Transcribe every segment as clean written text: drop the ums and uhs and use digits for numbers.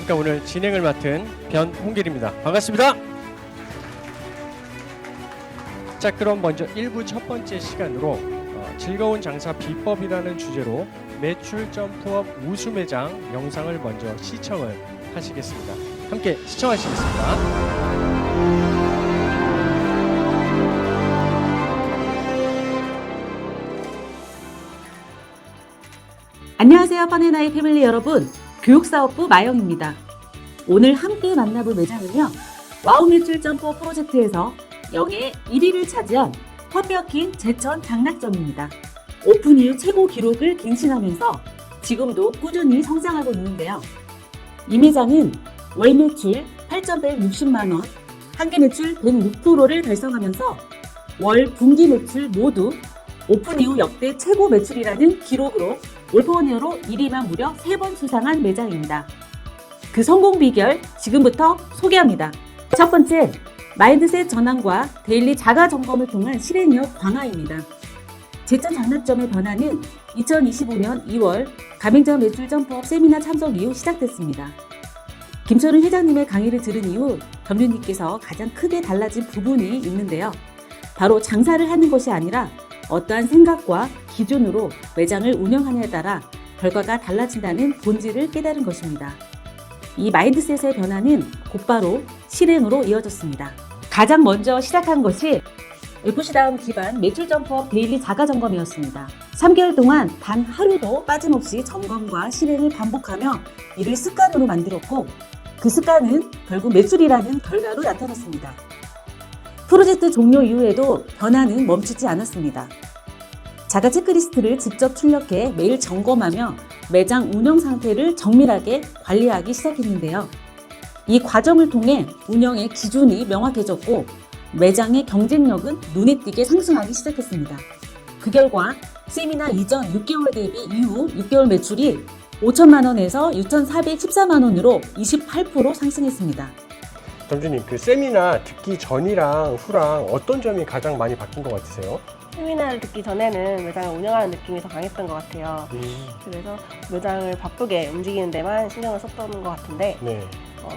안녕하십니까. 오늘 진행을 맡은 변홍길입니다. 반갑습니다. 자, 그럼 먼저 1부 첫 번째 시간으로 즐거운 장사 비법이라는 주제로 매출 점프업 우수 매장 영상을 먼저 시청을 하시겠습니다. 함께 시청하시겠습니다. 안녕하세요. 펀앤아이 패밀리 여러분, 교육사업부 마영입니다. 오늘 함께 만나볼 매장은요, 와우 매출 점프 프로젝트에서 영예 1위를 차지한 퍼피어킨 제천 장락점입니다. 오픈 이후 최고 기록을 갱신하면서 지금도 꾸준히 성장하고 있는데요. 이 매장은 월 매출 8,160만원, 한개 매출 106%를 달성하면서 월 분기 매출 모두 오픈 이후 역대 최고 매출이라는 기록으로 올포원이어로 1위만 무려 3번 수상한 매장입니다. 그 성공 비결 지금부터 소개합니다. 첫 번째, 마인드셋 전환과 데일리 자가 점검을 통한 실행력 강화입니다. 제천 장락점의 변화는 2025년 2월 가맹점 매출 점프업 세미나 참석 이후 시작됐습니다. 김철은 회장님의 강의를 들은 이후 점주님께서 가장 크게 달라진 부분이 있는데요. 바로 장사를 하는 것이 아니라 어떠한 생각과 기준으로 매장을 운영하느냐에 따라 결과가 달라진다는 본질을 깨달은 것입니다. 이 마인드셋의 변화는 곧바로 실행으로 이어졌습니다. 가장 먼저 시작한 것이 FC다운 기반 매출 점프업 데일리 자가 점검이었습니다. 3개월 동안 단 하루도 빠짐없이 점검과 실행을 반복하며 이를 습관으로 만들었고, 그 습관은 결국 매출이라는 결과로 나타났습니다. 프로젝트 종료 이후에도 변화는 멈추지 않았습니다. 자가 체크리스트를 직접 출력해 매일 점검하며 매장 운영 상태를 정밀하게 관리하기 시작했는데요. 이 과정을 통해 운영의 기준이 명확해졌고 매장의 경쟁력은 눈에 띄게 상승하기 시작했습니다. 그 결과 세미나 이전 6개월 대비 이후 6개월 매출이 5천만 원에서 6,414만 원으로 28% 상승했습니다. 점주님, 그 세미나 듣기 전이랑 후랑 어떤 점이 가장 많이 바뀐 것 같으세요? 세미나를 듣기 전에는 매장을 운영하는 느낌이 더 강했던 것 같아요. 그래서 매장을 바쁘게 움직이는 데만 신경을 썼던 것 같은데, 네.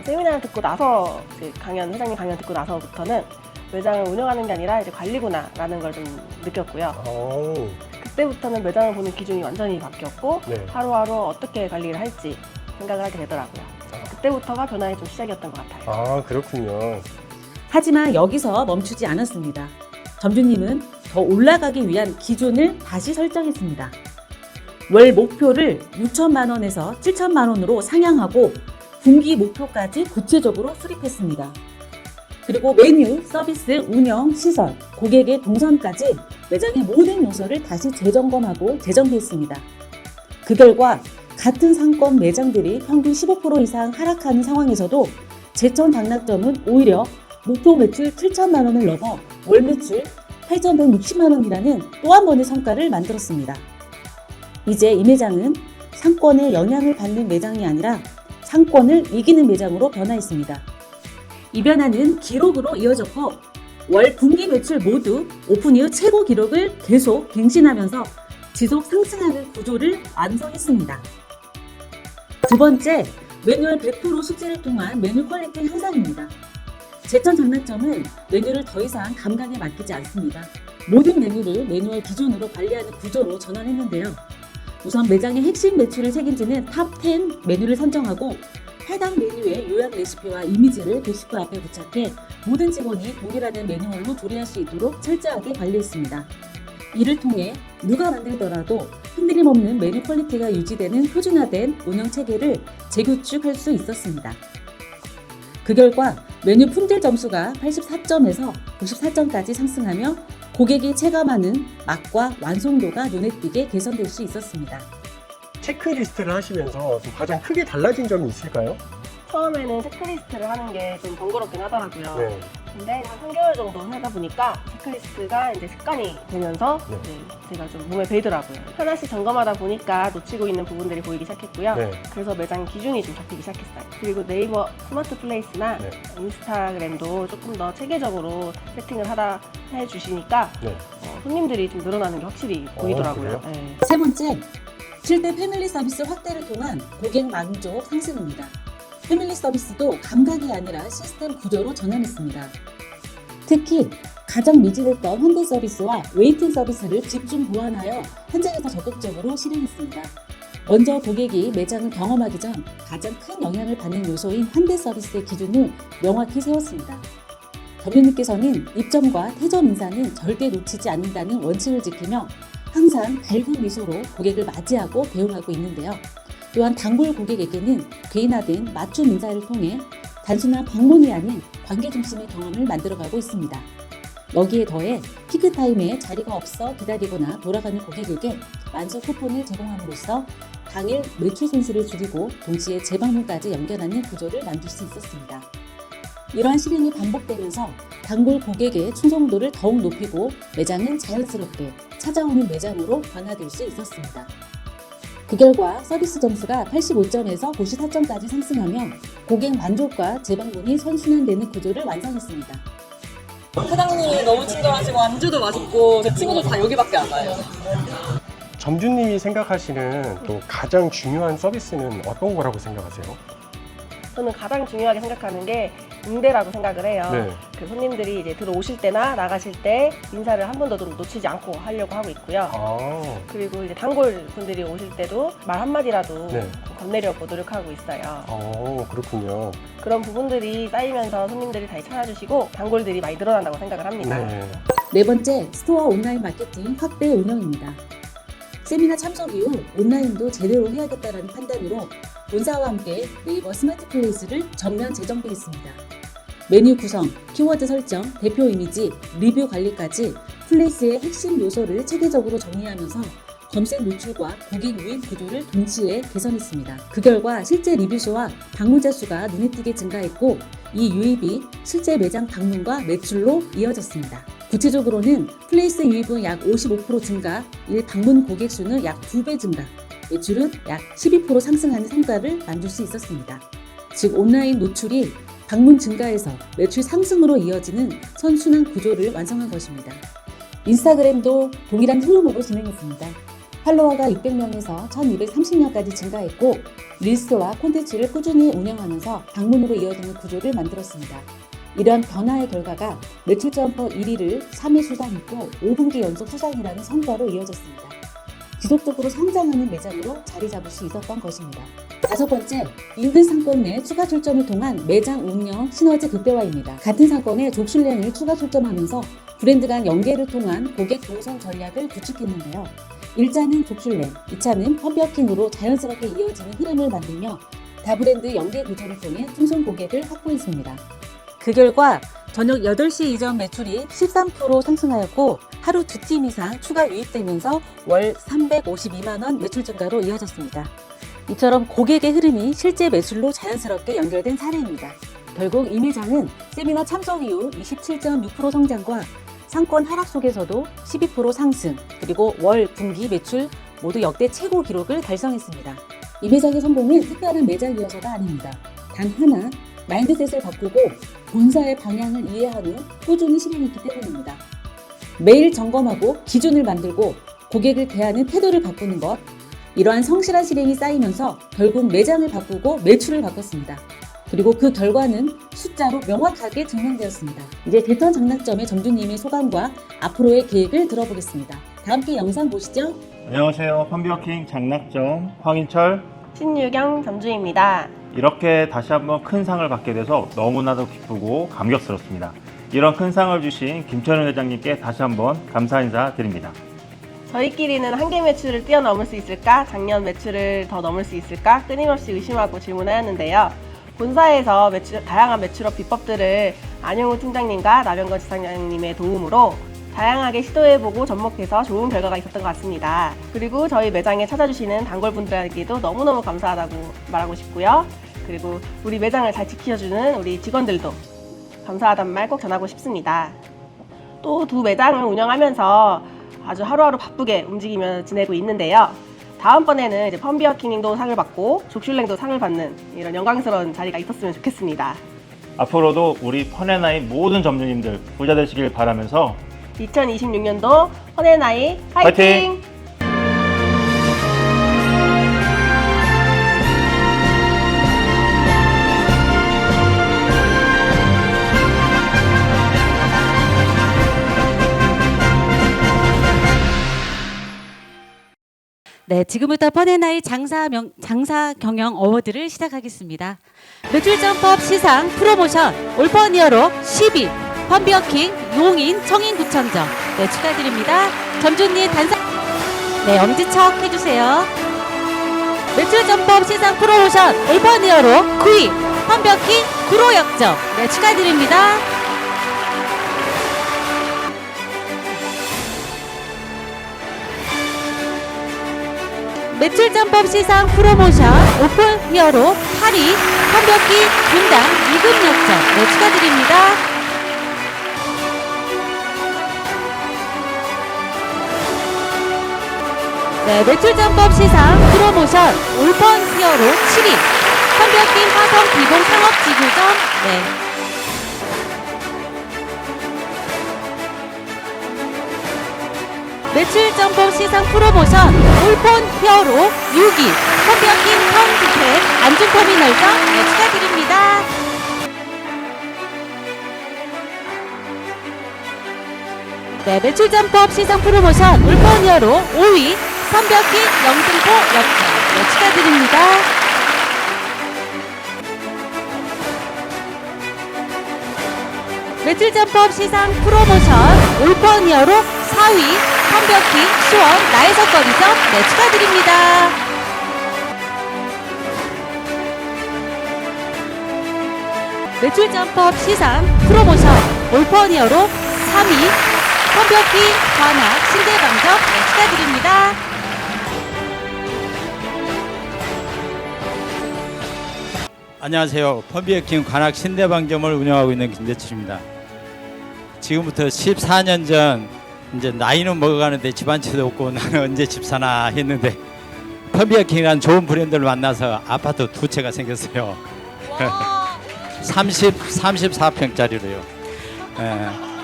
세미나를 듣고 나서, 회장님 강연 듣고 나서부터는 매장을 운영하는 게 아니라 이제 관리구나라는 걸 좀 느꼈고요. 그때부터는 매장을 보는 기준이 완전히 바뀌었고, 네. 하루하루 어떻게 관리를 할지 생각을 하게 되더라고요. 그때부터가 변화의 좀 시작이었던 것 같아요. 아, 그렇군요. 하지만 여기서 멈추지 않았습니다. 점주님은 더 올라가기 위한 기준을 다시 설정했습니다. 월 목표를 6천만 원에서 7천만 원으로 상향하고 분기 목표까지 구체적으로 수립했습니다. 그리고 메뉴, 서비스, 운영, 시설, 고객의 동선까지 매장의 모든 요소를 다시 재점검하고 재정비했습니다. 그 결과 같은 상권 매장들이 평균 15% 이상 하락하는 상황에서도 제천 장락점은 오히려 목표 매출 7천만 원을 넘어 월 매출 8,160만 원이라는 또 한 번의 성과를 만들었습니다. 이제 이 매장은 상권에 영향을 받는 매장이 아니라 상권을 이기는 매장으로 변화했습니다. 이 변화는 기록으로 이어졌고 월 분기 매출 모두 오픈 이후 최고 기록을 계속 갱신하면서 지속 상승하는 구조를 완성했습니다. 두 번째, 매뉴얼 100% 숙지를 통한 메뉴 퀄리티 향상입니다. 제천 장락점은 메뉴를 더 이상 감각에 맡기지 않습니다. 모든 메뉴를 매뉴얼 기준으로 관리하는 구조로 전환했는데요. 우선 매장의 핵심 매출을 책임지는 탑 10 메뉴를 선정하고 해당 메뉴의 요약 레시피와 이미지를 게시판 앞에 부착해 모든 직원이 동일하는 매뉴얼로 조리할 수 있도록 철저하게 관리했습니다. 이를 통해 누가 만들더라도 흔들림 없는 메뉴 퀄리티가 유지되는 표준화된 운영 체계를 재구축할 수 있었습니다. 그 결과 메뉴 품질 점수가 84점에서 94점까지 상승하며 고객이 체감하는 맛과 완성도가 눈에 띄게 개선될 수 있었습니다. 체크리스트를 하시면서 좀 가장 크게 달라진 점이 있을까요? 처음에는 체크리스트를 하는 게 좀 번거롭긴 하더라고요. 네. 근데 한 3개월 정도 하다 보니까 체크리스트가 이제 습관이 되면서 네. 이제 제가 좀 몸에 배이더라고요. 하나씩 점검하다 보니까 놓치고 있는 부분들이 보이기 시작했고요. 네. 그래서 매장 기준이 좀 잡히기 시작했어요. 그리고 네이버 스마트 플레이스나 네. 인스타그램도 조금 더 체계적으로 세팅을 하다 해주시니까 네. 손님들이 좀 늘어나는 게 확실히 보이더라고요. 그래요? 네. 세 번째, 7대 패밀리 서비스 확대를 통한 고객 만족 상승입니다. 패밀리 서비스도 감각이 아니라 시스템 구조로 전환했습니다. 특히 가장 미진했던 현대 서비스와 웨이팅 서비스를 집중 보완하여 현장에서 적극적으로 실행했습니다. 먼저 고객이 매장을 경험하기 전 가장 큰 영향을 받는 요소인 현대 서비스의 기준을 명확히 세웠습니다. 점주님께서는 입점과 퇴점 인사는 절대 놓치지 않는다는 원칙을 지키며 항상 밝은 미소로 고객을 맞이하고 대응하고 있는데요. 또한 단골 고객에게는 개인화된 맞춤 인사를 통해 단순한 방문이 아닌 관계 중심의 경험을 만들어가고 있습니다. 여기에 더해 피크타임에 자리가 없어 기다리거나 돌아가는 고객에게 만족 쿠폰을 제공함으로써 당일 매출 손실을 줄이고 동시에 재방문까지 연결하는 구조를 만들 수 있었습니다. 이러한 실행이 반복되면서 단골 고객의 충성도를 더욱 높이고 매장은 자연스럽게 찾아오는 매장으로 변화될 수 있었습니다. 그 결과 서비스 점수가 85점에서 94점까지 상승하며 고객 만족과 재방문이 선순환되는 구조를 완성했습니다. 사장님이 너무 친절하시고 안주도 맛있고 제 친구들 다 여기밖에 안 와요. 점주님이 생각하시는 또 가장 중요한 서비스는 어떤 거라고 생각하세요? 저는 가장 중요하게 생각하는 게 응대라고 생각을 해요. 네. 그 손님들이 이제 들어오실 때나 나가실 때 인사를 한 번도 좀 놓치지 않고 하려고 하고 있고요. 아, 그리고 이제 단골 분들이 오실 때도 말 한마디라도 네. 건네려고 노력하고 있어요. 그렇군요. 그런 부분들이 쌓이면서 손님들이 다시 찾아주시고 단골들이 많이 늘어난다고 생각을 합니다. 네. 네 번째, 스토어 온라인 마케팅 확대 운영입니다. 세미나 참석 이후 온라인도 제대로 해야겠다는 판단으로 본사와 함께 네이버 스마트 플레이스를 전면 재정비했습니다. 메뉴 구성, 키워드 설정, 대표 이미지, 리뷰 관리까지 플레이스의 핵심 요소를 체계적으로 정리하면서 검색 노출과 고객 유입 구조를 동시에 개선했습니다. 그 결과 실제 리뷰수와 방문자 수가 눈에 띄게 증가했고 이 유입이 실제 매장 방문과 매출로 이어졌습니다. 구체적으로는 플레이스 유입은 약 55% 증가, 일 방문 고객 수는 약 2배 증가, 매출은 약 12% 상승하는 성과를 만들 수 있었습니다. 즉 온라인 노출이 방문 증가에서 매출 상승으로 이어지는 선순환 구조를 완성한 것입니다. 인스타그램도 동일한 흐름으로 진행했습니다. 팔로워가 600명에서 1230명까지 증가했고 릴스와 콘텐츠를 꾸준히 운영하면서 방문으로 이어지는 구조를 만들었습니다. 이러한 변화의 결과가 매출 점퍼 1위를 3회 수상했고 5분기 연속 수상이라는 성과로 이어졌습니다. 지속적으로 성장하는 매장으로 자리 잡을 수 있었던 것입니다. 다섯 번째, 인근 상권 내 추가 출점을 통한 매장 운영 시너지 극대화입니다. 같은 상권에 족슐랭을 추가 출점하면서 브랜드 간 연계를 통한 고객 동선 전략을 구축했는데요. 1차는 족슐랭, 2차는 펌버킹으로 자연스럽게 이어지는 흐름을 만들며 다브랜드 연계 구조를 통해 충성 고객을 확보했습니다. 그 결과 저녁 8시 이전 매출이 13% 상승하였고 하루 2팀 이상 추가 유입되면서 월 352만 원 매출 증가로 이어졌습니다. 이처럼 고객의 흐름이 실제 매출로 자연스럽게 연결된 사례입니다. 결국 이 매장은 세미나 참석 이후 27.6% 성장과 상권 하락 속에서도 12% 상승, 그리고 월 분기 매출 모두 역대 최고 기록을 달성했습니다. 이 매장의 성공은 특별한 매장이어서가 아닙니다. 단 하나, 마인드셋을 바꾸고 본사의 방향을 이해한 후 꾸준히 실행했기 때문입니다. 매일 점검하고 기준을 만들고 고객을 대하는 태도를 바꾸는 것, 이러한 성실한 실행이 쌓이면서 결국 매장을 바꾸고 매출을 바꿨습니다. 그리고 그 결과는 숫자로 명확하게 증명되었습니다. 이제 대천 장락점의 점주님의 소감과 앞으로의 계획을 들어보겠습니다. 다 함께 영상 보시죠. 안녕하세요. 펌버킹 장락점 황인철. 신유경 점주입니다. 이렇게 다시 한번 큰 상을 받게 돼서 너무나도 기쁘고 감격스럽습니다. 이런 큰 상을 주신 김철현 회장님께 다시 한번 감사 인사 드립니다. 저희끼리는 한계 매출을 뛰어넘을 수 있을까? 작년 매출을 더 넘을 수 있을까? 끊임없이 의심하고 질문하였는데요. 본사에서 다양한 매출업 비법들을 안영우 팀장님과 나병건 지사장님의 도움으로 다양하게 시도해보고 접목해서 좋은 결과가 있었던 것 같습니다. 그리고 저희 매장에 찾아주시는 단골분들에게도 너무너무 감사하다고 말하고 싶고요. 그리고 우리 매장을 잘 지켜주는 우리 직원들도 감사하다는 말 꼭 전하고 싶습니다. 또 두 매장을 운영하면서 아주 하루하루 바쁘게 움직이며 지내고 있는데요. 다음번에는 이제 펌버킹도 상을 받고 족슐랭도 상을 받는 이런 영광스러운 자리가 있었으면 좋겠습니다. 앞으로도 우리 펀앤아이 모든 점주님들 부자 되시길 바라면서 2026년도 펀앤아이 화이팅! 화이팅! 네, 지금부터 펀앤나잇 장사 경영 어워드를 시작하겠습니다. 매출점법 시상 프로모션 올펀이어로 10위 펀비어킹 용인 청인구청점. 네, 축하드립니다. 점주님 단상. 네, 엄지척 해주세요. 매출점법 시상 프로모션 올펀이어로 9위 펀비어킹 구로역점. 네, 축하드립니다. 매출점법 시상 프로모션 오픈 히어로 8위 펀비어킹 분당 2급 역점. 네, 축하드립니다. 네, 매출점법 시상 프로모션 올펀 히어로 7위 펀비어킹 화성 기본 상업지구점. 네. 매출점법 시상 프로모션 올폰 히어로 6위 펀비어킹 타운주택 안중터미널점. 네, 축하드립니다. 네, 매출점법 시상 프로모션 올폰 히어로 5위 펀비어킹 영등포 역점. 네, 축하드립니다. 매출점법 시상 프로모션 올펀 히어로 4위 펀비어킹 수원 나혜석거리점. 네, 축하드립니다. 매출점법 시상 프로모션 올펀 히어로 3위 펀비어킹 관악 신대방점. 네, 축하드립니다. 안녕하세요. 펀비어킹 관악 신대방점을 운영하고 있는 김대출입니다. 지금부터 14년 전 이제 나이는 먹어가는데 집 한 채도 없고 나는 언제 집 사나 했는데 펀비어킹이라는 좋은 브랜드를 만나서 아파트 2채가 생겼어요. 34평짜리로요.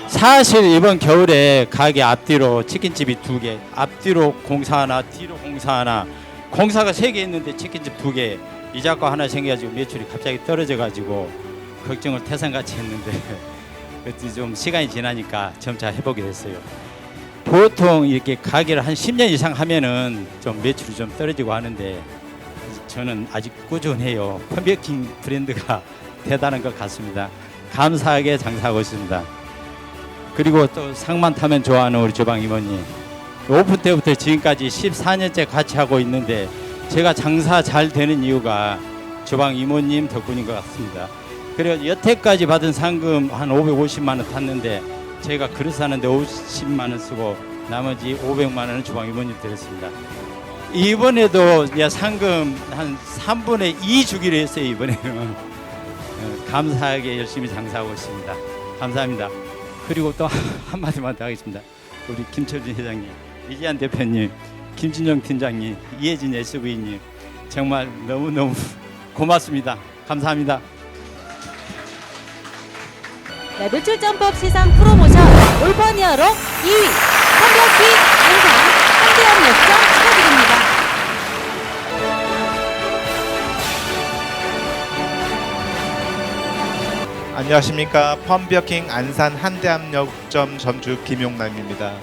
사실 이번 겨울에 가게 앞뒤로 치킨집이 2개, 앞뒤로 공사 하나, 뒤로 공사 하나, 공사가 3개 있는데 치킨집 2개, 이자가 하나 생겨가지고 매출이 갑자기 떨어져가지고 걱정을 태산같이 했는데 그때 좀 시간이 지나니까 점차 회복이 됐어요. 보통 이렇게 가게를 한 10년 이상 하면은 좀 매출이 좀 떨어지고 하는데 저는 아직 꾸준해요. 펀비어킹 브랜드가 대단한 것 같습니다. 감사하게 장사하고 있습니다. 그리고 또 상만 타면 좋아하는 우리 주방 이모님, 오픈 때부터 지금까지 14년째 같이 하고 있는데 제가 장사 잘 되는 이유가 주방 이모님 덕분인 것 같습니다. 그리고 여태까지 받은 상금 한 550만 원 탔는데 제가 그릇 사는데 50만 원 쓰고 나머지 500만 원은 주방 이모님 드렸습니다. 이번에도 상금 한 3분의 2 주기로 했어요. 이번에는 감사하게 열심히 장사하고 있습니다. 감사합니다. 그리고 또 한마디만 더 하겠습니다. 우리 김철준 회장님, 이지한 대표님, 김진영 팀장님, 이혜진 SV님 정말 너무너무 고맙습니다. 감사합니다. 네, 매출점법 시상 프로모션 올펀 히어로 2위 펀비어킹 안산 한대암 역점 축하드립니다. 안녕하십니까. 펀비어킹 안산 한대암역점 점주 김용남입니다.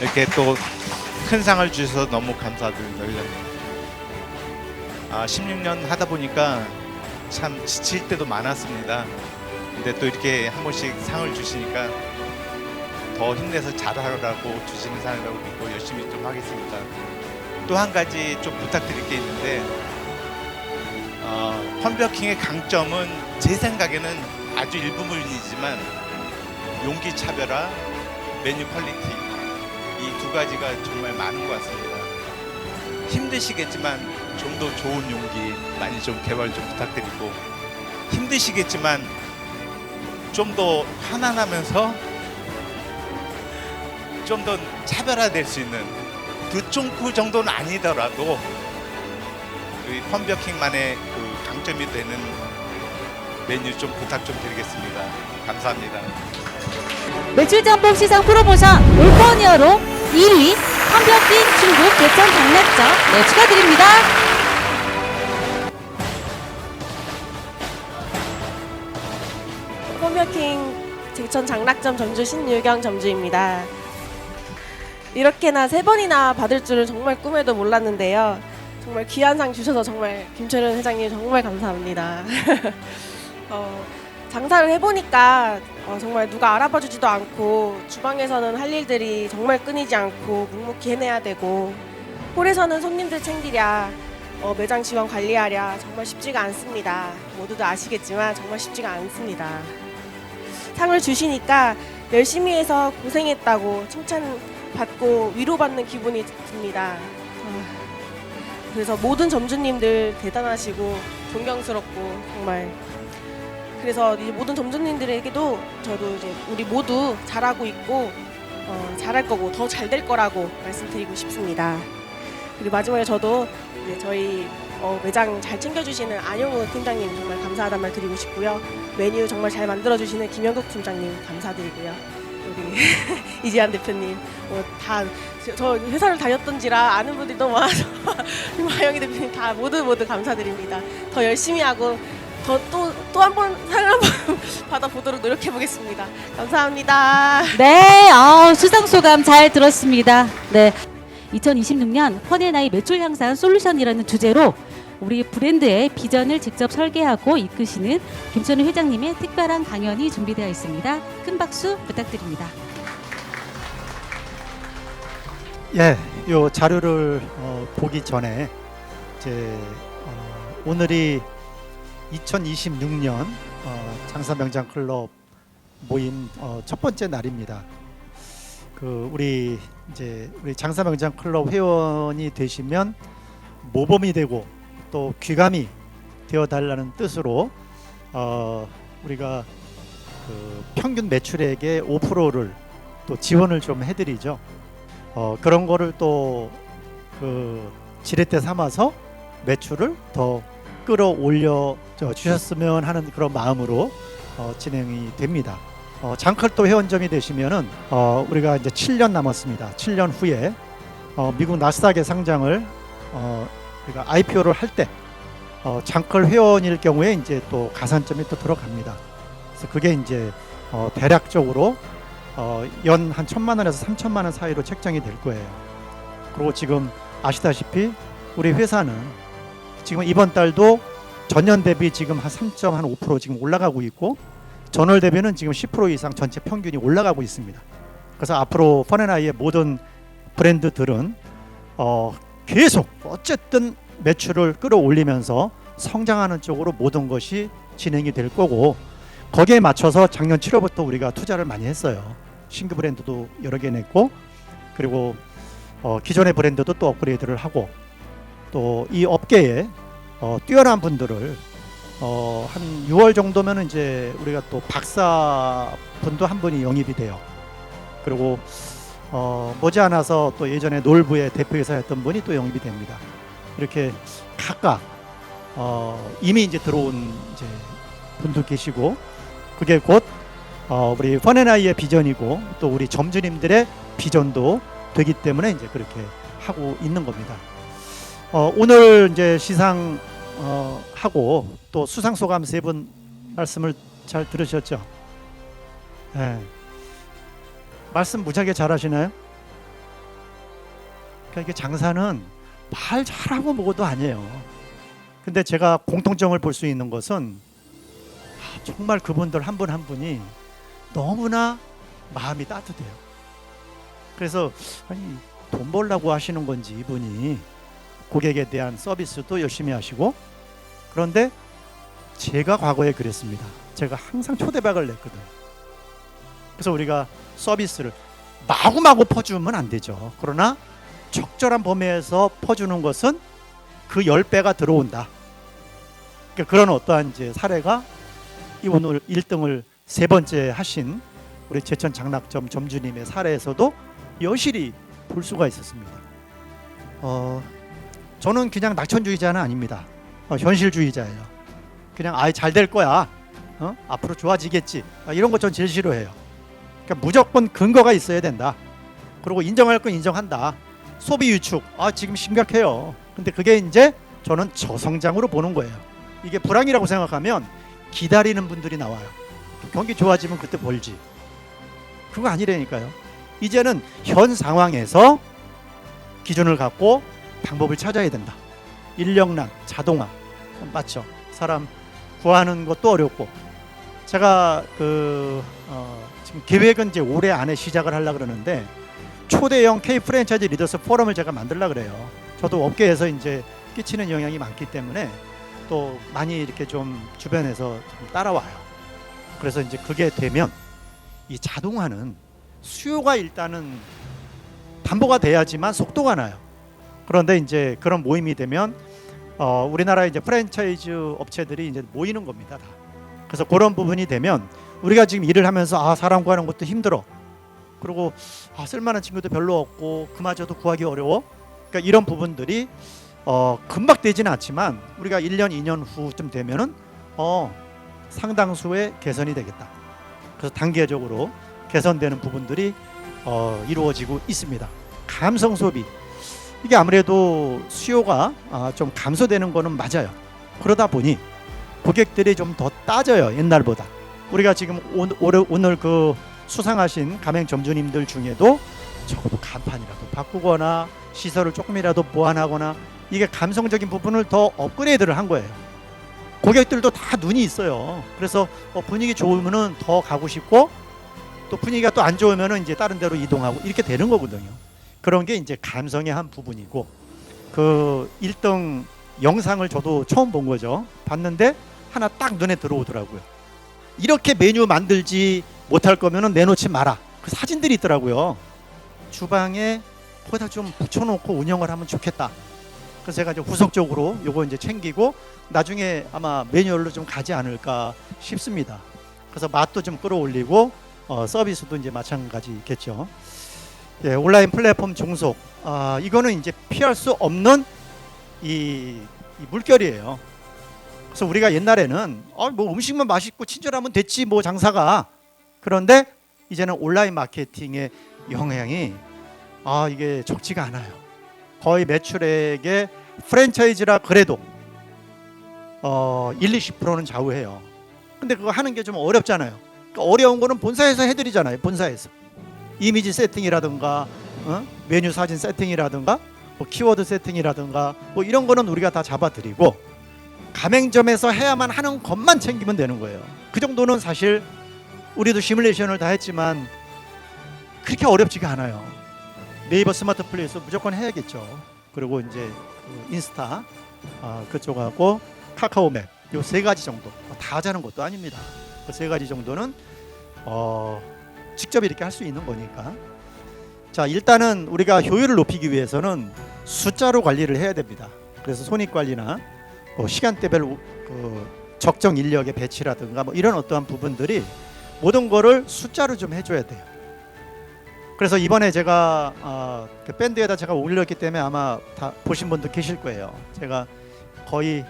이렇게 또 큰 상을 주셔서 너무 감사드립니다. 16년 하다 보니까 참 지칠 때도 많았습니다. 근데 또 이렇게 한 번씩 상을 주시니까 더 힘내서 잘하라고 주시는 상이라고 믿고 열심히 좀 하겠습니다. 또 한 가지 좀 부탁드릴 게 있는데 펀비어킹의 강점은 제 생각에는 아주 일부분이지만 용기 차별화, 메뉴 퀄리티 이 2가지가 정말 많은 것 같습니다. 힘드시겠지만 좀 더 좋은 용기 많이 좀 개발 좀 부탁드리고, 힘드시겠지만 좀 더 편안하면서 좀 더 차별화될 수 있는 드총쿠 정도는 아니더라도 그 펀비어킹만의 그 강점이 되는 메뉴 좀 부탁 좀 드리겠습니다. 감사합니다. 매출점법 시상 프로모션 올펀 히어로 1위 펀비어킹 중국 대천 장락점. 네, 축하드립니다. 펀비어킹 제천 장락점 점주 신유경 점주입니다. 이렇게나 3번이나 받을 줄은 정말 꿈에도 몰랐는데요. 정말 귀한 상 주셔서 정말 김철현 회장님 정말 감사합니다. 장사를 해보니까 정말 누가 알아봐 주지도 않고 주방에서는 할 일들이 정말 끊이지 않고 묵묵히 해내야 되고 홀에서는 손님들 챙기랴 매장 지원 관리하랴 정말 쉽지가 않습니다. 모두도 아시겠지만 정말 쉽지가 않습니다. 상을 주시니까 열심히 해서 고생했다고 칭찬받고 위로받는 기분이 듭니다. 그래서 모든 점주님들 대단하시고 존경스럽고 정말 그래서 이제 모든 점주님들에게도 저도 이제 우리 모두 잘하고 있고 잘할 거고 더 잘 될 거라고 말씀드리고 싶습니다. 그리고 마지막에 저도 이제 저희 매장 잘 챙겨주시는 안용우 팀장님 정말 감사하다는 말 드리고 싶고요. 메뉴 정말 잘 만들어주시는 김영국 팀장님 감사드리고요. 우리 이지한 대표님 다 저 회사를 다녔던지라 아는 분들이 너무 많아서 마영희 대표님 다 모두 감사드립니다. 더 열심히 하고 또 한 번 상을 한번 받아보도록 노력해 보겠습니다. 감사합니다. 네, 수상 소감 잘 들었습니다. 네, 2026년 펀앤아이 매출 향상 솔루션이라는 주제로 우리 브랜드의 비전을 직접 설계하고 이끄시는 김철현 회장님의 특별한 강연이 준비되어 있습니다. 큰 박수 부탁드립니다. 예, 요 자료를 보기 전에 이제 오늘이 2026년 장사명장 클럽 모임 첫 번째 날입니다. 우리 장사명장 클럽 회원이 되시면 모범이 되고 또 귀감이 되어 달라는 뜻으로 우리가 평균 매출액의 5%를 또 지원을 좀 해드리죠. 그런 거를 또 지렛대 삼아서 매출을 더 끌어올려 주셨으면 하는 그런 마음으로 진행이 됩니다. 장컬도 회원점이 되시면은 우리가 이제 7년 남았습니다. 7년 후에 미국 나스닥에 상장을 우리가 IPO를 할 때 장컬 회원일 경우에 이제 또 가산점이 또 들어갑니다. 그래서 그게 이제 대략적으로 연 한 1,000만 원에서 3,000만 원 사이로 책정이 될 거예요. 그리고 지금 아시다시피 우리 회사는 지금 이번 달도 전년 대비 지금 한 3.5% 지금 올라가고 있고 전월 대비는 지금 10% 이상 전체 평균이 올라가고 있습니다. 그래서 앞으로 펀앤아이의 모든 브랜드들은 계속 어쨌든 매출을 끌어올리면서 성장하는 쪽으로 모든 것이 진행이 될 거고 거기에 맞춰서 작년 7월부터 우리가 투자를 많이 했어요. 신규 브랜드도 여러 개 냈고 그리고 기존의 브랜드도 또 업그레이드를 하고 또 이 업계에 뛰어난 분들을 한 6월 정도면은 이제 우리가 또 박사 분도 한 분이 영입이 돼요. 그리고 머지않아서 또 예전에 놀부의 대표이사였던 분이 또 영입이 됩니다. 이렇게 각각 이미 이제 들어온 이제 분도 계시고 그게 곧 우리 펀앤아이의 비전이고 또 우리 점주님들의 비전도 되기 때문에 이제 그렇게 하고 있는 겁니다. 오늘 이제 시상 하고 또 수상 소감 3분 말씀을 잘 들으셨죠? 네. 말씀 무지하게 잘하시나요? 그러니까 이게 장사는 말 잘하고 뭐고도 아니에요. 근데 제가 공통점을 볼 수 있는 것은 정말 그분들 한 분 한 분이 너무나 마음이 따뜻해요. 그래서 아니 돈 벌려고 하시는 건지 이분이 고객에 대한 서비스도 열심히 하시고 그런데 제가 과거에 그랬습니다. 제가 항상 초대박을 냈거든. 그래서 우리가 서비스를 마구마구 퍼주면 안 되죠. 그러나 적절한 범위에서 퍼주는 것은 그 10배가 들어온다. 그러니까 그런 어떠한 이제 사례가 이 오늘 1등을 3번째 하신 우리 제천 장락점 점주님의 사례에서도 여실히 볼 수가 있었습니다. 저는 그냥 낙천주의자는 아닙니다. 현실주의자예요. 그냥 아예 잘 될 거야. 앞으로 좋아지겠지. 이런 거 전 제일 싫어해요. 그러니까 무조건 근거가 있어야 된다. 그리고 인정할 건 인정한다. 소비 위축. 지금 심각해요. 근데 그게 이제 저는 저성장으로 보는 거예요. 이게 불황이라고 생각하면 기다리는 분들이 나와요. 경기 좋아지면 그때 벌지. 그거 아니라니까요. 이제는 현 상황에서 기준을 갖고 방법을 찾아야 된다. 인력난, 자동화 맞죠? 사람 구하는 것도 어렵고 제가 지금 계획은 이제 올해 안에 시작을 하려고 그러는데 초대형 K 프랜차이즈 리더스 포럼을 제가 만들려고 그래요. 저도 업계에서 이제 끼치는 영향이 많기 때문에 또 많이 이렇게 좀 주변에서 좀 따라와요. 그래서 이제 그게 되면 이 자동화는 수요가 일단은 담보가 돼야지만 속도가 나요. 그런데 이제 그런 모임이 되면 우리나라 이제 프랜차이즈 업체들이 이제 모이는 겁니다. 다. 그래서 그런 부분이 되면 우리가 지금 일을 하면서 사람 구하는 것도 힘들어. 그리고 쓸만한 친구도 별로 없고 그마저도 구하기 어려워. 그러니까 이런 부분들이 금방 되지는 않지만 우리가 1년, 2년 후쯤 되면은 상당수의 개선이 되겠다. 그래서 단계적으로 개선되는 부분들이 이루어지고 있습니다. 감성 소비 이게 아무래도 수요가 좀 감소되는 거는 맞아요. 그러다 보니 고객들이 좀 더 따져요. 옛날보다. 우리가 지금 오늘 그 수상하신 가맹점주님들 중에도 적어도 간판이라도 바꾸거나 시설을 조금이라도 보완하거나 이게 감성적인 부분을 더 업그레이드를 한 거예요. 고객들도 다 눈이 있어요. 그래서 분위기 좋으면은 더 가고 싶고 또 분위기가 또 안 좋으면은 이제 다른 데로 이동하고 이렇게 되는 거거든요. 그런 게 이제 감성의 한 부분이고 그 1등 영상을 저도 처음 본 거죠. 봤는데 하나 딱 눈에 들어오더라고요. 이렇게 메뉴 만들지 못할 거면은 내놓지 마라. 그 사진들이 있더라고요. 주방에 거기다 좀 붙여놓고 운영을 하면 좋겠다. 그래서 제가 이제 후속적으로 요거 이제 챙기고 나중에 아마 매뉴얼로 좀 가지 않을까 싶습니다. 그래서 맛도 좀 끌어올리고 서비스도 이제 마찬가지겠죠. 예, 온라인 플랫폼 종속. 이거는 이제 피할 수 없는 이 물결이에요. 그래서 우리가 옛날에는 뭐 음식만 맛있고 친절하면 됐지 뭐 장사가. 그런데 이제는 온라인 마케팅의 영향이 이게 적지가 않아요. 거의 매출액의 프랜차이즈라 그래도 1-20%는 좌우해요. 근데 그거 하는 게 좀 어렵잖아요. 그러니까 어려운 거는 본사에서 해드리잖아요. 본사에서 이미지 세팅이라든가 메뉴 사진 세팅이라든가 뭐 키워드 세팅이라든가 뭐 이런 거는 우리가 다 잡아드리고 가맹점에서 해야만 하는 것만 챙기면 되는 거예요. 그 정도는 사실 우리도 시뮬레이션을 다 했지만 그렇게 어렵지가 않아요. 네이버 스마트 플레이스 무조건 해야겠죠. 그리고 이제 그 인스타 그쪽하고 카카오맵 요 세 가지 정도 다 하자는 것도 아닙니다. 그 세 가지 정도는 직접 이렇게 할 수 있는 거니까. 자, 일단은 우리가 효율을 높이기 위해서는 숫자로 관리를 해야 됩니다. 그래서 손익관리나 시간대별 적정 인력의 배치라든가 뭐 이런 어떠한 부분들이 모든 거를 숫자로 좀 해줘야 돼요. 그래서 이번에 제가 그 밴드에다 제가 올렸기 때문에 아마 다 보신 분도 계실 거예요. 제가 거의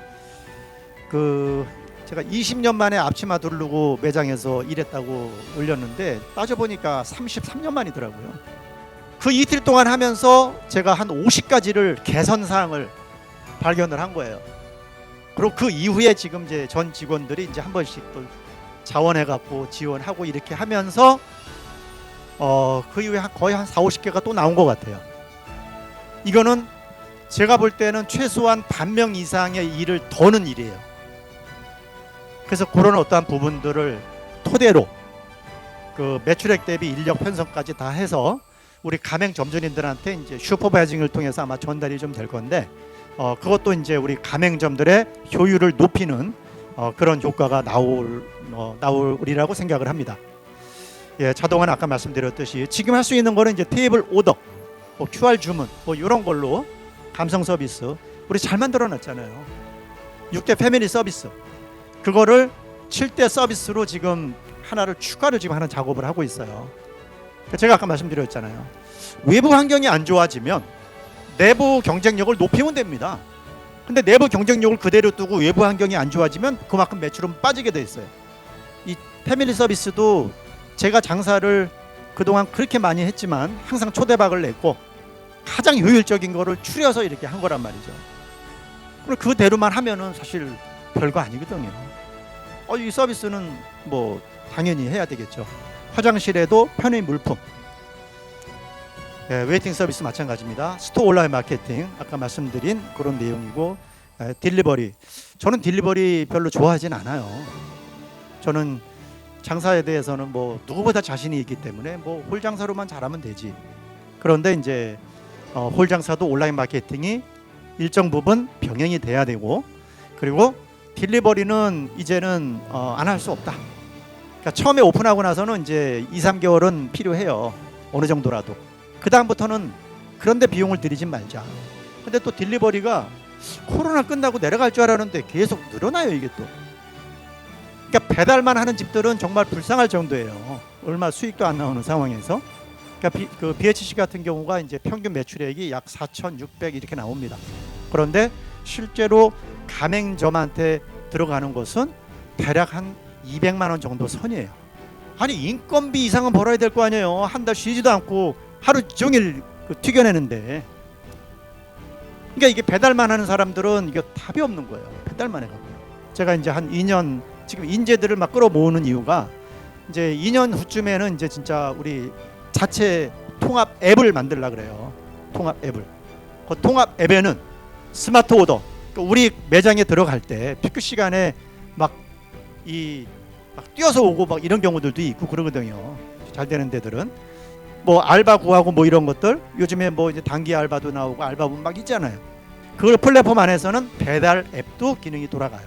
제가 20년 만에 앞치마 두르고 매장에서 일했다고 올렸는데 따져보니까 33년 만이더라고요. 그 이틀 동안 하면서 제가 한 50가지를 개선 사항을 발견을 한 거예요. 그리고 그 이후에 지금 이제 전 직원들이 이제 한 번씩 또 자원해 갖고 지원하고 이렇게 하면서 그 이후에 거의 한 40-50개가 또 나온 것 같아요. 이거는 제가 볼 때는 최소한 1,000명 이상의 일을 더는 일이에요. 그래서 그런 어떠한 부분들을 토대로 그 매출액 대비 인력 편성까지 다 해서 우리 가맹 점주님들한테 이제 슈퍼바이징을 통해서 아마 전달이 좀 될 건데 그것도 이제 우리 가맹점들의 효율을 높이는 그런 효과가 나오리라고 생각을 합니다. 예, 자동화는 아까 말씀드렸듯이 지금 할 수 있는 거는 이제 테이블 오더, 뭐 QR 주문, 뭐 이런 걸로 감성 서비스 우리 잘 만들어 놨잖아요. 6대 패밀리 서비스 그거를 7대 서비스로 지금 하나를 추가로 지금 하는 작업을 하고 있어요. 제가 아까 말씀드렸잖아요. 외부 환경이 안 좋아지면 내부 경쟁력을 높이면 됩니다. 근데 내부 경쟁력을 그대로 두고 외부 환경이 안 좋아지면 그만큼 매출은 빠지게 돼 있어요. 이 패밀리 서비스도 제가 장사를 그동안 그렇게 많이 했지만 항상 초대박을 냈고 가장 효율적인 거를 추려서 이렇게 한 거란 말이죠. 그리고 그대로만 하면은 사실 별거 아니거든요. 이 서비스는 뭐 당연히 해야 되겠죠. 화장실에도 편의 물품, 예, 웨이팅 서비스 마찬가지입니다. 스토어 온라인 마케팅 아까 말씀드린 그런 내용이고, 딜리버리, 저는 딜리버리 별로 좋아하진 않아요. 저는 장사에 대해서는 뭐 누구보다 자신이 있기 때문에 뭐 홀 장사로만 잘하면 되지. 그런데 이제 홀 장사도 온라인 마케팅이 일정 부분 병행이 돼야 되고, 그리고 딜리버리는 이제는 안 할 수 없다. 그러니까 처음에 오픈하고 나서는 이제 2-3개월은 필요해요. 어느 정도라도. 그 다음부터는 그런데 비용을 들이지 말자. 근데 또 딜리버리가 코로나 끝나고 내려갈 줄 알았는데 계속 늘어나요, 이게 또. 그러니까 배달만 하는 집들은 정말 불쌍할 정도예요. 얼마 수익도 안 나오는 상황에서. 그러니까 그 BHC 같은 경우가 이제 평균 매출액이 약 4,600 이렇게 나옵니다. 그런데 실제로 가맹점한테 들어가는 것은 대략 한 200만 원 정도 선이에요. 아니 인건비 이상은 벌어야 될 거 아니에요. 한 달 쉬지도 않고 하루 종일 튀겨내는데. 그러니까 이게 배달만 하는 사람들은 이게 답이 없는 거예요. 배달만 해가지고. 제가 이제 한 2년 지금 인재들을 막 끌어모으는 이유가, 이제 2년 후쯤에는 이제 진짜 우리 자체 통합 앱을 만들려고 그래요. 통합 앱을. 그 통합 앱에는 스마트 오더, 그러니까 우리 매장에 들어갈 때 피크 시간에 막 뛰어서 오고 막 이런 경우들도 있고 그러거든요. 잘 되는 데들은 뭐 알바 구하고 뭐 이런 것들, 요즘에 뭐 이제 단기 알바도 나오고 알바분 막 있잖아요. 그걸 플랫폼 안에서는 배달 앱도 기능이 돌아가요.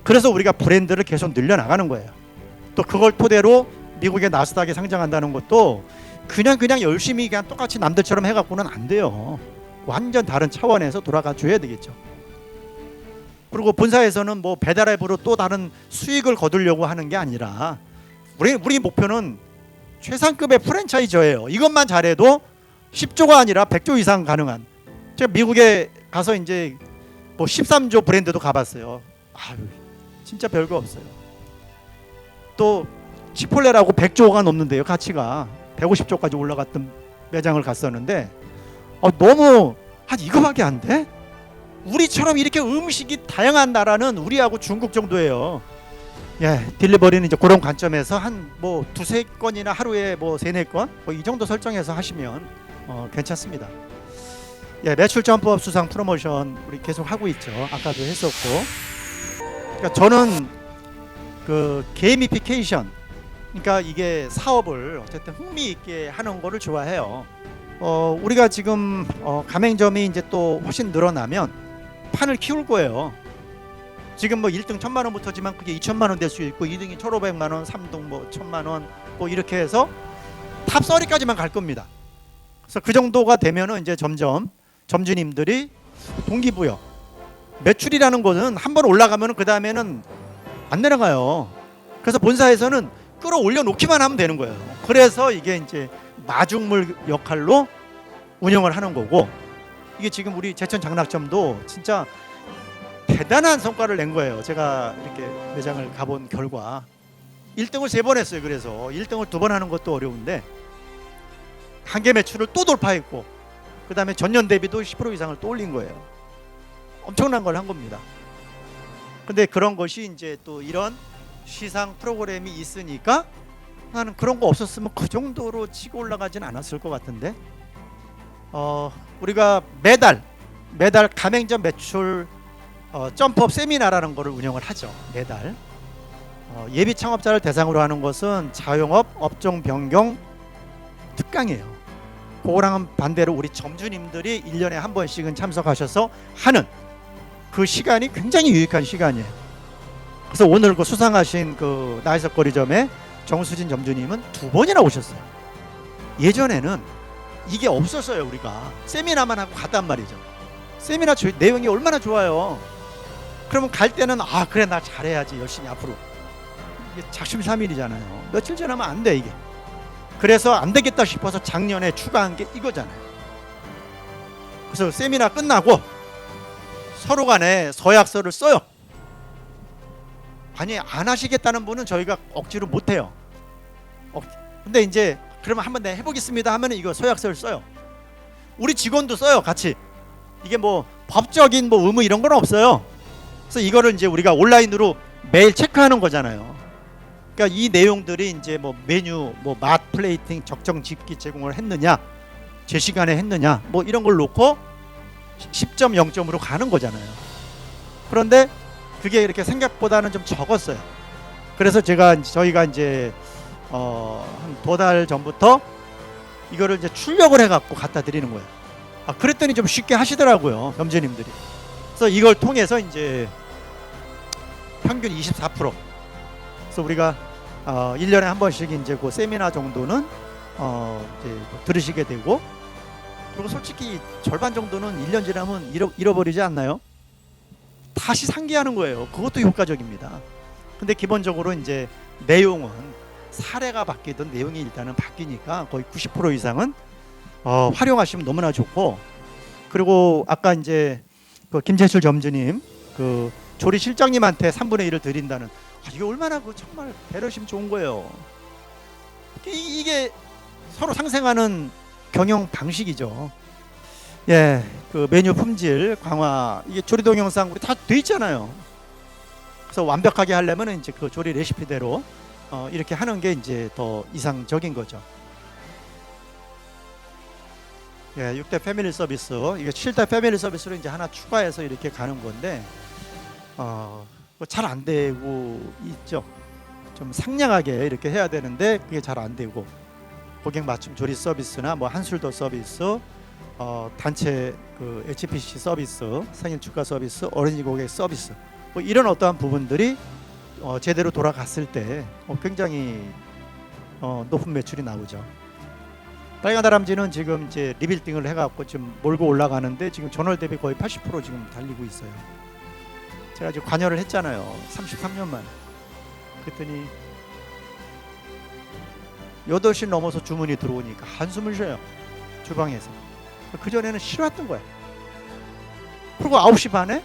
그래서 우리가 브랜드를 계속 늘려나가는 거예요. 또 그걸 토대로 미국의 나스닥에 상장한다는 것도 그냥 열심히 그냥 똑같이 남들처럼 해갖고는 안 돼요. 완전 다른 차원에서 돌아가 줘야 되겠죠. 그리고 본사에서는 뭐 배달 앱으로 또 다른 수익을 거두려고 하는 게 아니라 우리 목표는 최상급의 프랜차이저예요. 이것만 잘해도 10조가 아니라 100조 이상 가능한. 제가 미국에 가서 이제 뭐 13조 브랜드도 가봤어요. 아유, 진짜 별거 없어요. 또 치폴레라고 100조가 넘는데요. 가치가 150조까지 올라갔던 매장을 갔었는데 너무 한 이거밖에 안 돼? 우리처럼 이렇게 음식이 다양한 나라는 우리하고 중국 정도예요. 예, 딜리버리는 이제 그런 관점에서 한 뭐 2-3건이나 하루에 뭐 3-4건 뭐 이 정도 설정해서 하시면 괜찮습니다. 예, 매출 점프업 수상 프로모션 우리 계속 하고 있죠. 아까도 했었고. 그러니까 저는 그 게이미피케이션, 그러니까 이게 사업을 어쨌든 흥미 있게 하는 거를 좋아해요. 우리가 지금 가맹점이 이제 또 훨씬 늘어나면 판을 키울 거예요. 지금 뭐 1등 1,000만 원부터지만 그게 2,000만 원 될 수 있고 2등이 1,500만 원, 3등 뭐 1,000만 원 뭐 이렇게 해서 탑 30까지만 갈 겁니다. 그래서 그 정도가 되면은 이제 점점 점주님들이 동기부여, 매출이라는 것은 한번 올라가면은 그 다음에는 안 내려가요. 그래서 본사에서는 끌어올려 놓기만 하면 되는 거예요. 그래서 이게 이제 마중물 역할로 운영을 하는 거고, 이게 지금 우리 제천 장락점도 진짜 대단한 성과를 낸 거예요. 제가 이렇게 매장을 가본 결과 1등을 3번 했어요. 그래서 1등을 2번 하는 것도 어려운데 한계 매출을 또 돌파했고, 그 다음에 전년 대비도 10% 이상을 또 올린 거예요. 엄청난 걸 한 겁니다. 근데 그런 것이 이제 또 이런 시상 프로그램이 있으니까 나는 그런 거 없었으면 그 정도로 치고 올라가진 않았을 것 같은데, 우리가 매달 가맹점 매출 점프업 세미나라는 거를 운영을 하죠. 매달 예비 창업자를 대상으로 하는 것은 자영업 업종 변경 특강이에요. 그거랑은 반대로 우리 점주님들이 1년에 한 번씩은 참석하셔서 하는 그 시간이 굉장히 유익한 시간이에요. 그래서 오늘 그 수상하신 그 나이석거리점의 정수진 점주님은 2번이나 오셨어요. 예전에는 이게 없었어요. 우리가 세미나만 하고 갔단 말이죠. 세미나 내용이 얼마나 좋아요. 그러면 갈 때는 그래 나 잘해야지 열심히 앞으로. 이게 작심삼일이잖아요. 며칠 지나면 안 돼 이게. 그래서 안 되겠다 싶어서 작년에 추가한 게 이거잖아요. 그래서 세미나 끝나고 서로 간에 서약서를 써요. 아니 안 하시겠다는 분은 저희가 억지로 못 해요. 근데 이제 그러면 한번 내가 해보겠습니다 하면은 이거 서약서를 써요. 우리 직원도 써요 같이. 이게 뭐 법적인 뭐 의무 이런 건 없어요. 그래서 이거를 이제 우리가 온라인으로 매일 체크하는 거잖아요. 그러니까 이 내용들이 이제 뭐 메뉴, 뭐 맛 플레이팅, 적정 집기 제공을 했느냐, 제 시간에 했느냐 뭐 이런 걸 놓고 10점 0점으로 가는 거잖아요. 그런데 그게 이렇게 생각보다는 좀 적었어요. 그래서 저희가 이제 한 2달 전부터 이거를 이제 출력을 해갖고 갖다 드리는 거예요. 그랬더니 좀 쉽게 하시더라고요, 점주님들이. 그래서 이걸 통해서 이제 평균 24%. 그래서 우리가 1년에 한 번씩 이제 그 세미나 정도는 이제 들으시게 되고, 그리고 솔직히 절반 정도는 1년 지나면 잃어버리지 않나요? 다시 상기하는 거예요. 그것도 효과적입니다. 근데 기본적으로 이제 내용은 사례가 바뀌든 내용이 일단은 바뀌니까 거의 90% 이상은 활용하시면 너무나 좋고, 그리고 아까 이제 그 김재출 점주님 그 조리 실장님한테 3분의 1을 드린다는, 이게 얼마나 정말 배려심 좋은 거예요. 이게 서로 상생하는 경영 방식이죠. 예, 그 메뉴 품질 강화, 이게 조리 동영상 우리 다 돼 있잖아요. 그래서 완벽하게 하려면 이제 그 조리 레시피대로 이렇게 하는 게 이제 더 이상적인 거죠. 예, 6대 패밀리 서비스, 이게 7대 패밀리 서비스로 이제 하나 추가해서 이렇게 가는 건데 잘 안 되고 있죠. 좀 상냥하게 이렇게 해야 되는데 그게 잘 안 되고, 고객 맞춤 조리 서비스나 뭐 한술도 서비스, 단체 그 HPC 서비스, 생일 축하 서비스, 어린이 고객 서비스, 뭐 이런 어떠한 부분들이 제대로 돌아갔을 때 굉장히 높은 매출이 나오죠. 빨간 다람쥐는 지금 이제 리빌딩을 해갖고 지금 몰고 올라가는데 지금 전월 대비 거의 80% 지금 달리고 있어요. 제가 지금 관여를 했잖아요. 33년 만에. 그랬더니 8시 넘어서 주문이 들어오니까 한숨을 쉬어요, 주방에서. 그전에는 싫어했던 거예요. 그리고 9시 반에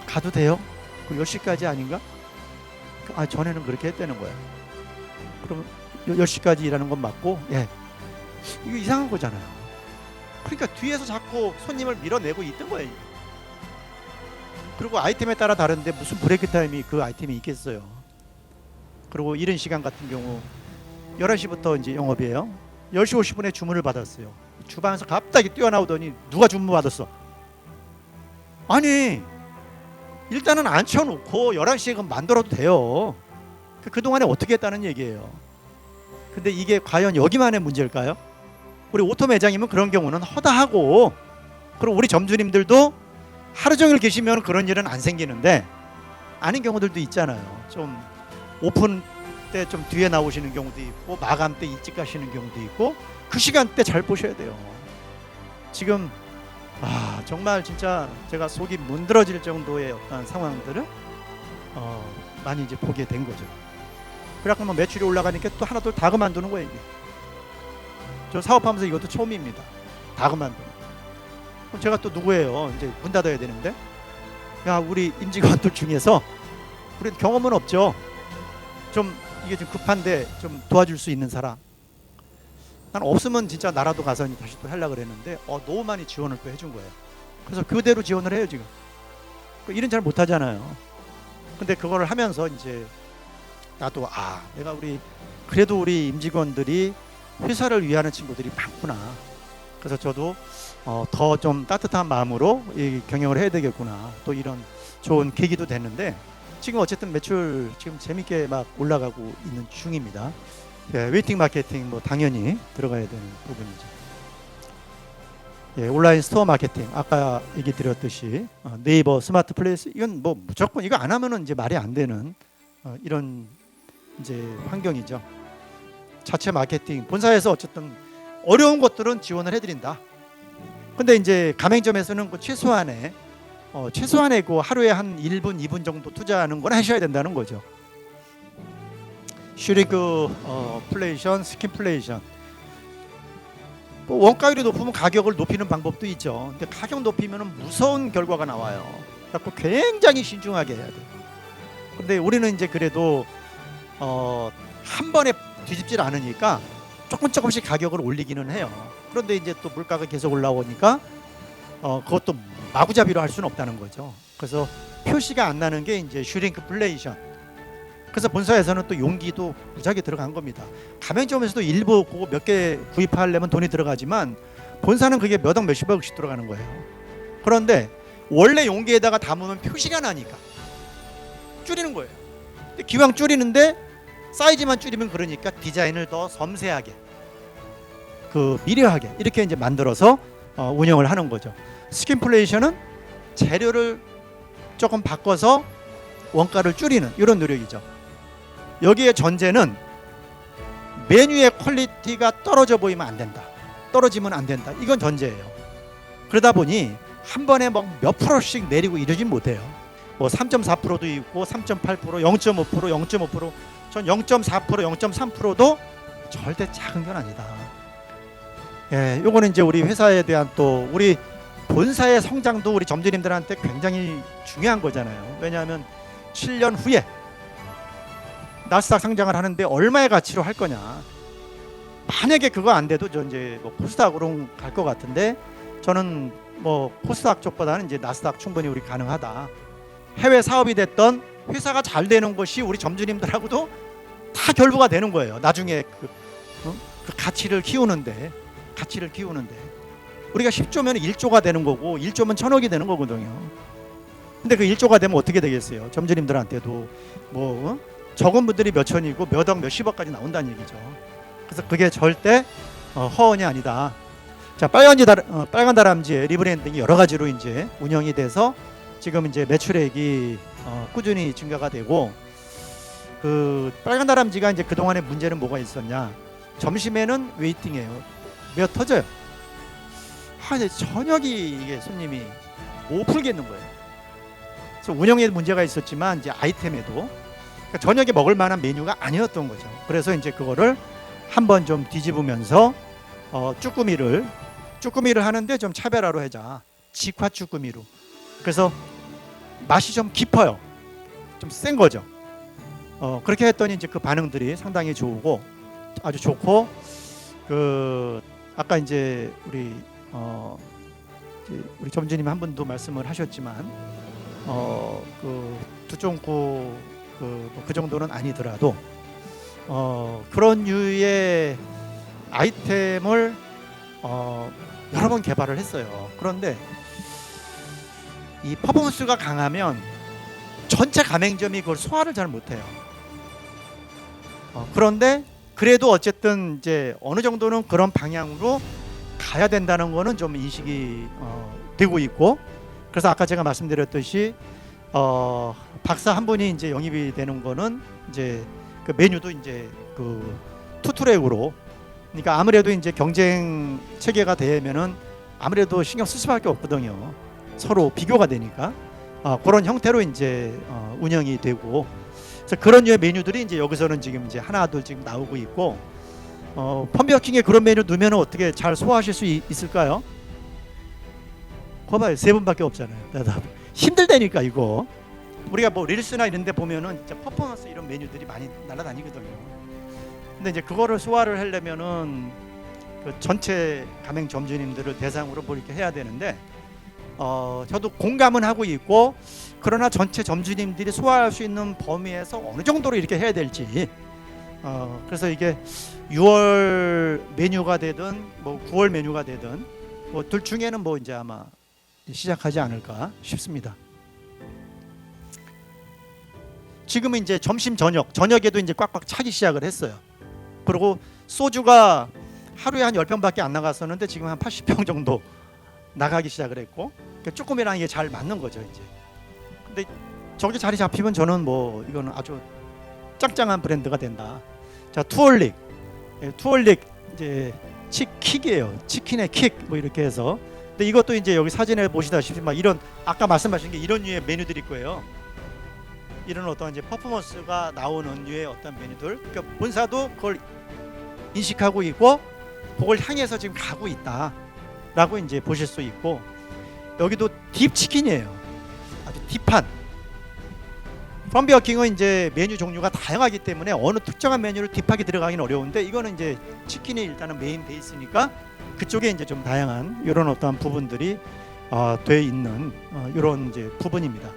가도 돼요? 그럼 10시까지 아닌가? 전에는 그렇게 했다는 거예요. 그럼 10시까지 일하는 건 맞고, 예, 이거 이상한 거잖아요. 그러니까 뒤에서 자꾸 손님을 밀어내고 있던 거예요. 그리고 아이템에 따라 다른데 무슨 브레이크 타임이 그 아이템이 있겠어요. 그리고 이른 시간 같은 경우 11시부터 이제 영업이에요. 10시 50분에 주문을 받았어요. 주방에서 갑자기 뛰어나오더니 누가 주문 받았어? 아니, 일단은 앉혀놓고 11시에 그럼 만들어도 돼요. 그동안에 어떻게 했다는 얘기예요. 근데 이게 과연 여기만의 문제일까요? 우리 오토 매장이면 그런 경우는 허다하고, 그리고 우리 점주님들도 하루 종일 계시면 그런 일은 안 생기는데 아닌 경우들도 있잖아요. 좀 오픈 때 좀 뒤에 나오시는 경우도 있고, 마감 때 일찍 가시는 경우도 있고, 그 시간대 잘 보셔야 돼요. 지금 정말 진짜 제가 속이 문드러질 정도의 어떤 상황들을 많이 이제 보게 된 거죠. 그래갖고 뭐 매출이 올라가니까 또 하나 또 다 그만두는 거예요. 이게. 저 사업하면서 이것도 처음입니다. 다 그만두는. 그럼 제가 또 누구예요? 이제 문 닫아야 되는데, 야, 우리 임직원들 중에서 우리 경험은 없죠. 좀 이게 좀 급한데 좀 도와줄 수 있는 사람. 난 없으면 진짜 나라도 가서 다시 또 하려고 그랬는데 너무 많이 지원을 또 해준 거예요. 그래서 그대로 지원을 해요 지금. 일은 잘 못하잖아요. 근데 그거를 하면서 이제 나도 내가 그래도 우리 임직원들이 회사를 위하는 친구들이 많구나. 그래서 저도 더 좀 따뜻한 마음으로 이 경영을 해야 되겠구나. 또 이런 좋은 계기도 됐는데, 지금 어쨌든 매출 지금 재밌게 막 올라가고 있는 중입니다. 예, 웨이팅 마케팅 뭐 당연히 들어가야 되는 부분이죠. 예, 온라인 스토어 마케팅 아까 얘기 드렸듯이 네이버 스마트 플레이스, 이건 뭐 무조건 이거 안 하면은 이제 말이 안 되는 이런 이제 환경이죠. 자체 마케팅 본사에서 어쨌든 어려운 것들은 지원을 해드린다. 근데 이제 가맹점에서는 그 최소한의 그 하루에 한 1분, 2분 정도 투자하는 건 하셔야 된다는 거죠. 슈링크 플레이션, 스킨플레이션. 뭐 원가율이 높으면 가격을 높이는 방법도 있죠. 근데 가격 높이면 무서운 결과가 나와요. 그래서 굉장히 신중하게 해야 돼요. 근데 우리는 이제 그래도 한 번에 뒤집질 않으니까 조금씩 가격을 올리기는 해요. 그런데 이제 또 물가가 계속 올라오니까 그것도 마구잡이로 할 수는 없다는 거죠. 그래서 표시가 안 나는 게 이제 슈링크플레이션. 그래서 본사에서는 또 용기도 무지하게 들어간 겁니다. 가맹점에서도 일부 그거 몇 개 구입하려면 돈이 들어가지만 본사는 그게 몇억 몇십억씩 들어가는 거예요. 그런데 원래 용기에다가 담으면 표시가 나니까 줄이는 거예요. 근데 기왕 줄이는데 사이즈만 줄이면 그러니까 디자인을 더 섬세하게, 미려하게 이렇게 이제 만들어서 운영을 하는 거죠. 스킨플레이션은 재료를 조금 바꿔서 원가를 줄이는 이런 노력이죠. 여기에 전제는 메뉴의 퀄리티가 떨어져 보이면 안 된다. 떨어지면 안 된다. 이건 전제예요. 그러다 보니 한 번에 뭐 몇 프로씩 내리고 이러진 못해요. 뭐 3.4%도 있고 3.8%, 0.5%, 0.5%, 전 0.4%, 0.3%도 절대 작은 건 아니다. 예, 요거는 이제 우리 회사에 대한 또 우리 본사의 성장도 우리 점주님들한테 굉장히 중요한 거잖아요. 왜냐하면 7년 후에 나스닥 상장을 하는데 얼마의 가치로 할 거냐. 만약에 그거 안 돼도 저 이제 뭐 코스닥으로 갈 것 같은데 저는 뭐 코스닥 쪽보다는 이제 나스닥 충분히 우리 가능하다. 해외 사업이 됐던 회사가 잘 되는 것이 우리 점주님들하고도 다 결부가 되는 거예요. 나중에 그 가치를 키우는데 우리가 10조면 1조가 되는 거고 1조면 1000억이 되는 거거든요. 근데 그 1조가 되면 어떻게 되겠어요? 점주님들한테도 뭐 적은 분들이 몇 천이고 몇억 몇십억까지 나온다는 얘기죠. 그래서 그게 절대 허언이 아니다. 자, 빨간 다람쥐의 리브랜딩이 여러 가지로 이제 운영이 돼서 지금 이제 매출액이 꾸준히 증가가 되고, 그 빨간 다람쥐가 이제 그 동안의 문제는 뭐가 있었냐? 점심에는 웨이팅이에요. 몇 터져요. 이제 저녁이 이게 손님이 못 풀겠는 거예요. 그래서 운영에 문제가 있었지만 이제 아이템에도 그러니까 저녁에 먹을 만한 메뉴가 아니었던 거죠. 그래서 이제 그거를 한번 좀 뒤집으면서 쭈꾸미를 하는데 좀 차별화로 하자. 직화 쭈꾸미로. 그래서 맛이 좀 깊어요. 좀 센 거죠. 그렇게 했더니 이제 그 반응들이 상당히 좋고 아주 좋고, 그 아까 이제 우리 점주님 한 분도 말씀을 하셨지만 그 두쫑구 그 정도는 아니더라도 그런 류의 아이템을 여러 번 개발을 했어요. 그런데 이 퍼포먼스가 강하면 전체 가맹점이 그걸 소화를 잘 못해요. 그런데 그래도 어쨌든 이제 어느 정도는 그런 방향으로 가야 된다는 거는 좀 인식이 되고 있고, 그래서 아까 제가 말씀드렸듯이 박사 한 분이 이제 영입이 되는 거는 이제 그 메뉴도 이제 그 투트랙으로, 그러니까 아무래도 이제 경쟁 체계가 되면은 아무래도 신경 쓸 수밖에 없거든요. 서로 비교가 되니까 그런 형태로 이제 운영이 되고, 그래서 그런 류의 메뉴들이 이제 여기서는 지금 이제 하나둘 지금 나오고 있고, 펌버킹에 그런 메뉴 넣으면 어떻게 잘 소화하실 수 있을까요? 거봐요, 3분밖에 없잖아요. 힘들다니까 이거. 우리가 뭐 릴스나 이런 데 보면은 진짜 퍼포먼스 이런 메뉴들이 많이 날아다니거든요. 근데 이제 그거를 소화를 하려면은 그 전체 가맹 점주님들을 대상으로 뭐 이렇게 해야 되는데, 저도 공감은 하고 있고, 그러나 전체 점주님들이 소화할 수 있는 범위에서 어느 정도로 이렇게 해야 될지, 그래서 이게 6월 메뉴가 되든 뭐 9월 메뉴가 되든 뭐 둘 중에는 뭐 이제 아마 시작하지 않을까 싶습니다. 지금은 이제 점심 저녁에도 이제 꽉꽉 차기 시작을 했어요. 그리고 소주가 하루에 한 10병밖에 안 나갔었는데 지금 한 80병 정도 나가기 시작을 했고, 그러니까 쭈꾸미랑 이게 잘 맞는 거죠 이제. 근데 저기 자리 잡히면 저는 뭐 이거는 아주 짱짱한 브랜드가 된다. 자, 투얼릭 이제 킥이에요. 치킨의 킥 뭐 이렇게 해서. 근데 이것도 이제 여기 사진에 보시다시피 막 이런 아까 말씀하신 게 이런 류의 메뉴들일 거예요. 이런 어떤 이제 퍼포먼스가 나오는 류의 어떤 메뉴들. 그러니까 본사도 그걸 인식하고 있고 그걸 향해서 지금 가고 있다라고 이제 보실 수 있고, 여기도 딥 치킨이에요. 아주 딥한. 펌버킹은 이제 메뉴 종류가 다양하기 때문에 어느 특정한 메뉴를 딥하게 들어가기는 어려운데, 이거는 이제 치킨이 일단은 메인 베이스니까 그쪽에 이제 좀 다양한 이런 어떤 부분들이 돼 있는 이런 이제 부분입니다.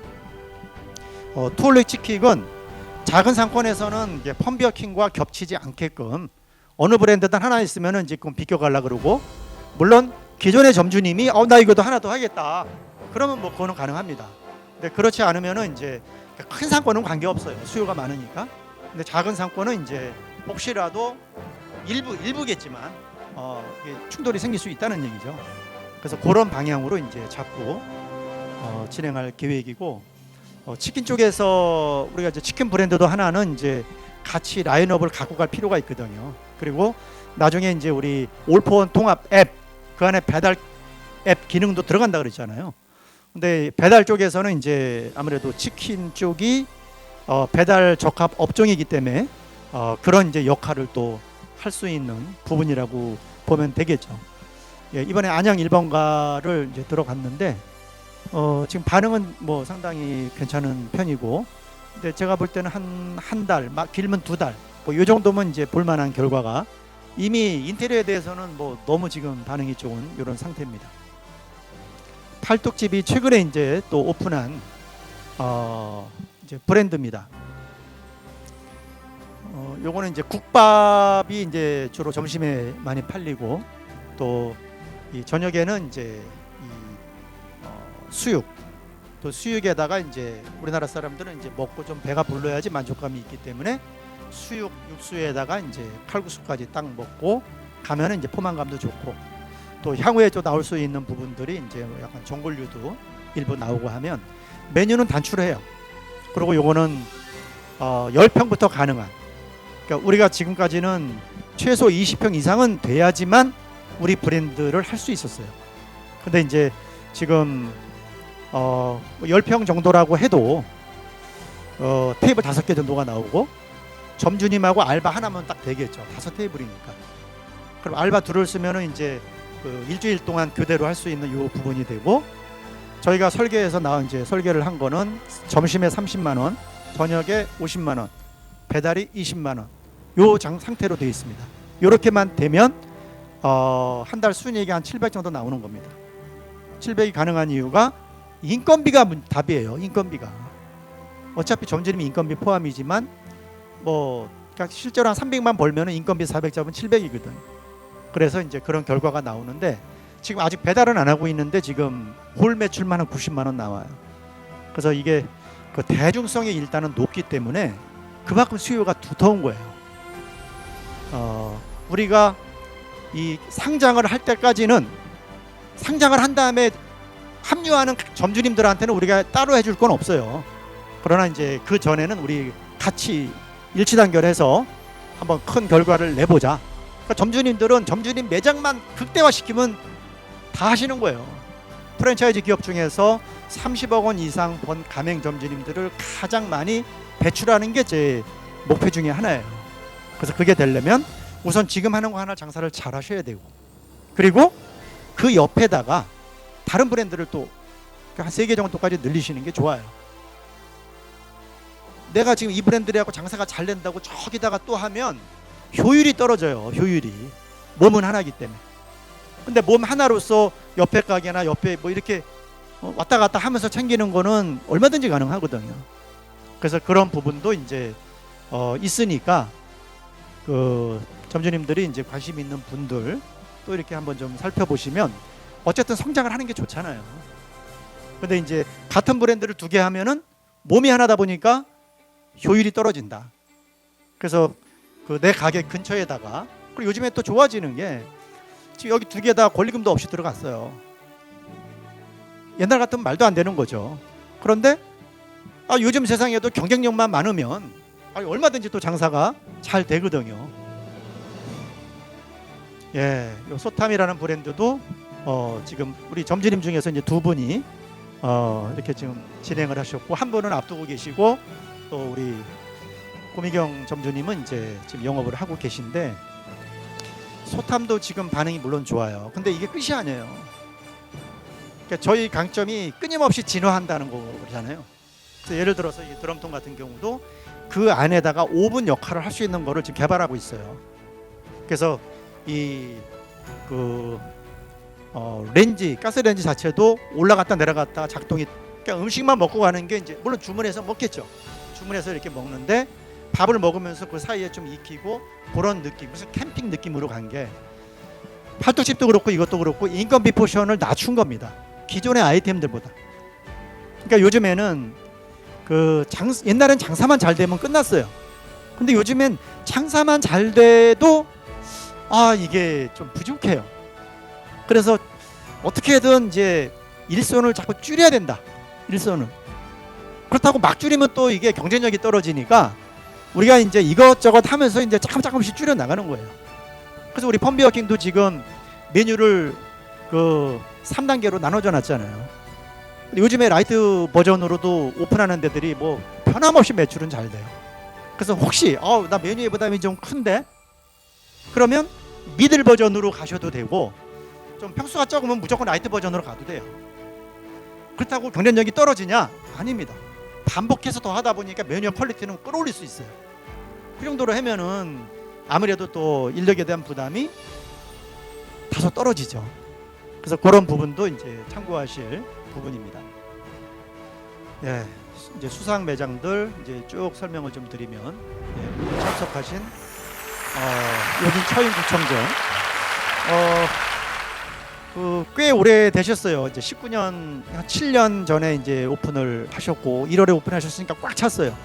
투얼릭 치킨은 작은 상권에서는 이제 펌비어킹과 겹치지 않게끔 어느 브랜드든 하나 있으면은 이제 그건 비껴가려 그러고, 물론 기존의 점주님이 나 이것도 하나 더 하겠다 그러면 뭐 그거는 가능합니다. 근데 그렇지 않으면은 이제 큰 상권은 관계 없어요. 수요가 많으니까. 근데 작은 상권은 이제 혹시라도 일부겠지만 이게 충돌이 생길 수 있다는 얘기죠. 그래서 그런 방향으로 이제 잡고 진행할 계획이고, 치킨 쪽에서 우리가 이제 치킨 브랜드도 하나는 이제 같이 라인업을 갖고 갈 필요가 있거든요. 그리고 나중에 이제 우리 올포원 통합 앱, 그 안에 배달 앱 기능도 들어간다 그랬잖아요. 근데 배달 쪽에서는 이제 아무래도 치킨 쪽이 배달 적합 업종이기 때문에 그런 이제 역할을 또 할 수 있는 부분이라고 보면 되겠죠. 예, 이번에 안양 1번가를 이제 들어갔는데 지금 반응은 뭐 상당히 괜찮은 편이고, 근데 제가 볼 때는 한 달, 길면 2달, 뭐 이 정도면 이제 볼만한 결과가, 이미 인테리어에 대해서는 뭐 너무 지금 반응이 좋은 이런 상태입니다. 팔뚝집이 최근에 이제 또 오픈한 이제 브랜드입니다. 요거는 이제 국밥이 이제 주로 점심에 많이 팔리고, 또 이 저녁에는 이제 수육, 또 수육에다가 이제 우리나라 사람들은 이제 먹고 좀 배가 불러야지 만족감이 있기 때문에 수육 육수에다가 이제 칼국수까지 딱 먹고 가면은 이제 포만감도 좋고, 또 향후에 또 나올 수 있는 부분들이 이제 약간 전골류도 일부 나오고 하면 메뉴는 단출해요. 그리고 요거는 10평부터 가능한, 그러니까 우리가 지금까지는 최소 20평 이상은 돼야지만 우리 브랜드를 할 수 있었어요. 근데 이제 지금 10평 정도라고 해도 테이블 5개 정도가 나오고, 점주님하고 알바 하나면 딱 되겠죠. 5테이블이니까. 그럼 알바 둘을 쓰면은 이제 그 일주일 동안 그대로 할 수 있는 이 부분이 되고, 저희가 설계해서 이제 설계를 한 거는 점심에 30만 원, 저녁에 50만 원, 배달이 20만 원. 요 상태로 되어 있습니다. 요렇게만 되면 한 달 순이익이 한 700 정도 나오는 겁니다. 700이 가능한 이유가 인건비가 답이에요. 인건비가. 어차피 점주님이 인건비 포함이지만 뭐 그러니까 실제로 한 300만 벌면은 인건비 400 잡으면 700이거든. 그래서 이제 그런 결과가 나오는데, 지금 아직 배달은 안 하고 있는데 지금 홀 매출만 한 90만 원 나와요. 그래서 이게 그 대중성이 일단은 높기 때문에 그만큼 수요가 두터운 거예요. 우리가 이 상장을 할 때까지는, 상장을 한 다음에 합류하는 점주님들한테는 우리가 따로 해줄 건 없어요. 그러나 이제 그 전에는 우리 같이 일치단결해서 한번 큰 결과를 내보자. 그러니까 점주님들은 점주님 매장만 극대화시키면 다 하시는 거예요. 프랜차이즈 기업 중에서 30억 원 이상 번 가맹점주님들을 가장 많이 배출하는 게 제 목표 중에 하나예요. 그래서 그게 되려면 우선 지금 하는 거 하나 장사를 잘 하셔야 되고, 그리고 그 옆에다가 다른 브랜드를 또 한 3개 정도까지 늘리시는 게 좋아요. 내가 지금 이 브랜드하고 장사가 잘 된다고 저기다가 또 하면 효율이 떨어져요. 효율이. 몸은 하나이기 때문에. 근데 몸 하나로서 옆에 가게나 옆에 뭐 이렇게 왔다 갔다 하면서 챙기는 거는 얼마든지 가능하거든요. 그래서 그런 부분도 이제 있으니까 그 점주님들이 이제 관심 있는 분들 또 이렇게 한번 좀 살펴보시면, 어쨌든 성장을 하는 게 좋잖아요. 근데 이제 같은 브랜드를 2개 하면은 몸이 하나다 보니까 효율이 떨어진다. 그래서 그 내 가게 근처에다가, 그리고 요즘에 또 좋아지는 게 지금 여기 2개 다 권리금도 없이 들어갔어요. 옛날 같으면 말도 안 되는 거죠. 그런데 요즘 세상에도 경쟁력만 많으면 얼마든지 또 장사가 잘 되거든요. 예, 요 소탐이라는 브랜드도 지금 우리 점주님 중에서 이제 2분이 이렇게 지금 진행을 하셨고, 한 분은 앞두고 계시고, 또 우리 고미경 점주님은 이제 지금 영업을 하고 계신데, 소탐도 지금 반응이 물론 좋아요. 근데 이게 끝이 아니에요. 그러니까 저희 강점이 끊임없이 진화한다는 거잖아요. 그래서 예를 들어서 이 드럼통 같은 경우도 그 안에다가 오븐 역할을 할 수 있는 거를 지금 개발하고 있어요. 그래서 이 렌지, 가스렌지 자체도 올라갔다 내려갔다 작동이, 그러니까 음식만 먹고 가는 게 이제 물론 주문해서 먹겠죠. 주문해서 이렇게 먹는데 밥을 먹으면서 그 사이에 좀 익히고 그런 느낌, 무슨 캠핑 느낌으로 간 게 팔뚝집도 그렇고 이것도 그렇고 인건비 포션을 낮춘 겁니다. 기존의 아이템들보다. 그러니까 요즘에는 옛날엔 장사만 잘 되면 끝났어요. 근데 요즘엔 장사만 잘 돼도 이게 좀 부족해요. 그래서 어떻게든 이제 일손을 자꾸 줄여야 된다. 일손을. 그렇다고 막 줄이면 또 이게 경쟁력이 떨어지니까 우리가 이제 이것저것 하면서 이제 조금씩 줄여 나가는 거예요. 그래서 우리 펌비어킹도 지금 메뉴를 3단계로 나눠져 놨잖아요. 근데 요즘에 라이트 버전으로도 오픈하는 데들이 뭐 변함없이 매출은 잘 돼요. 그래서 혹시 나 메뉴에 부담이 좀 큰데 그러면 미들 버전으로 가셔도 되고 좀 평수가 적으면 무조건 라이트 버전으로 가도 돼요. 그렇다고 경쟁력이 떨어지냐? 아닙니다. 반복해서 더 하다 보니까 메뉴 퀄리티는 끌어올릴 수 있어요. 그 정도로 하면은 아무래도 또 인력에 대한 부담이 다소 떨어지죠. 그래서 그런 부분도 이제 참고하실 부분입니다. 예, 이제 수상 매장들 이제 쭉 설명을 좀 드리면 참석하신 여긴 처인구청장 꽤 오래 되셨어요. 이제 19년 한 7년 전에 이제 오픈을 하셨고 1월에 오픈하셨으니까 꽉 찼어요.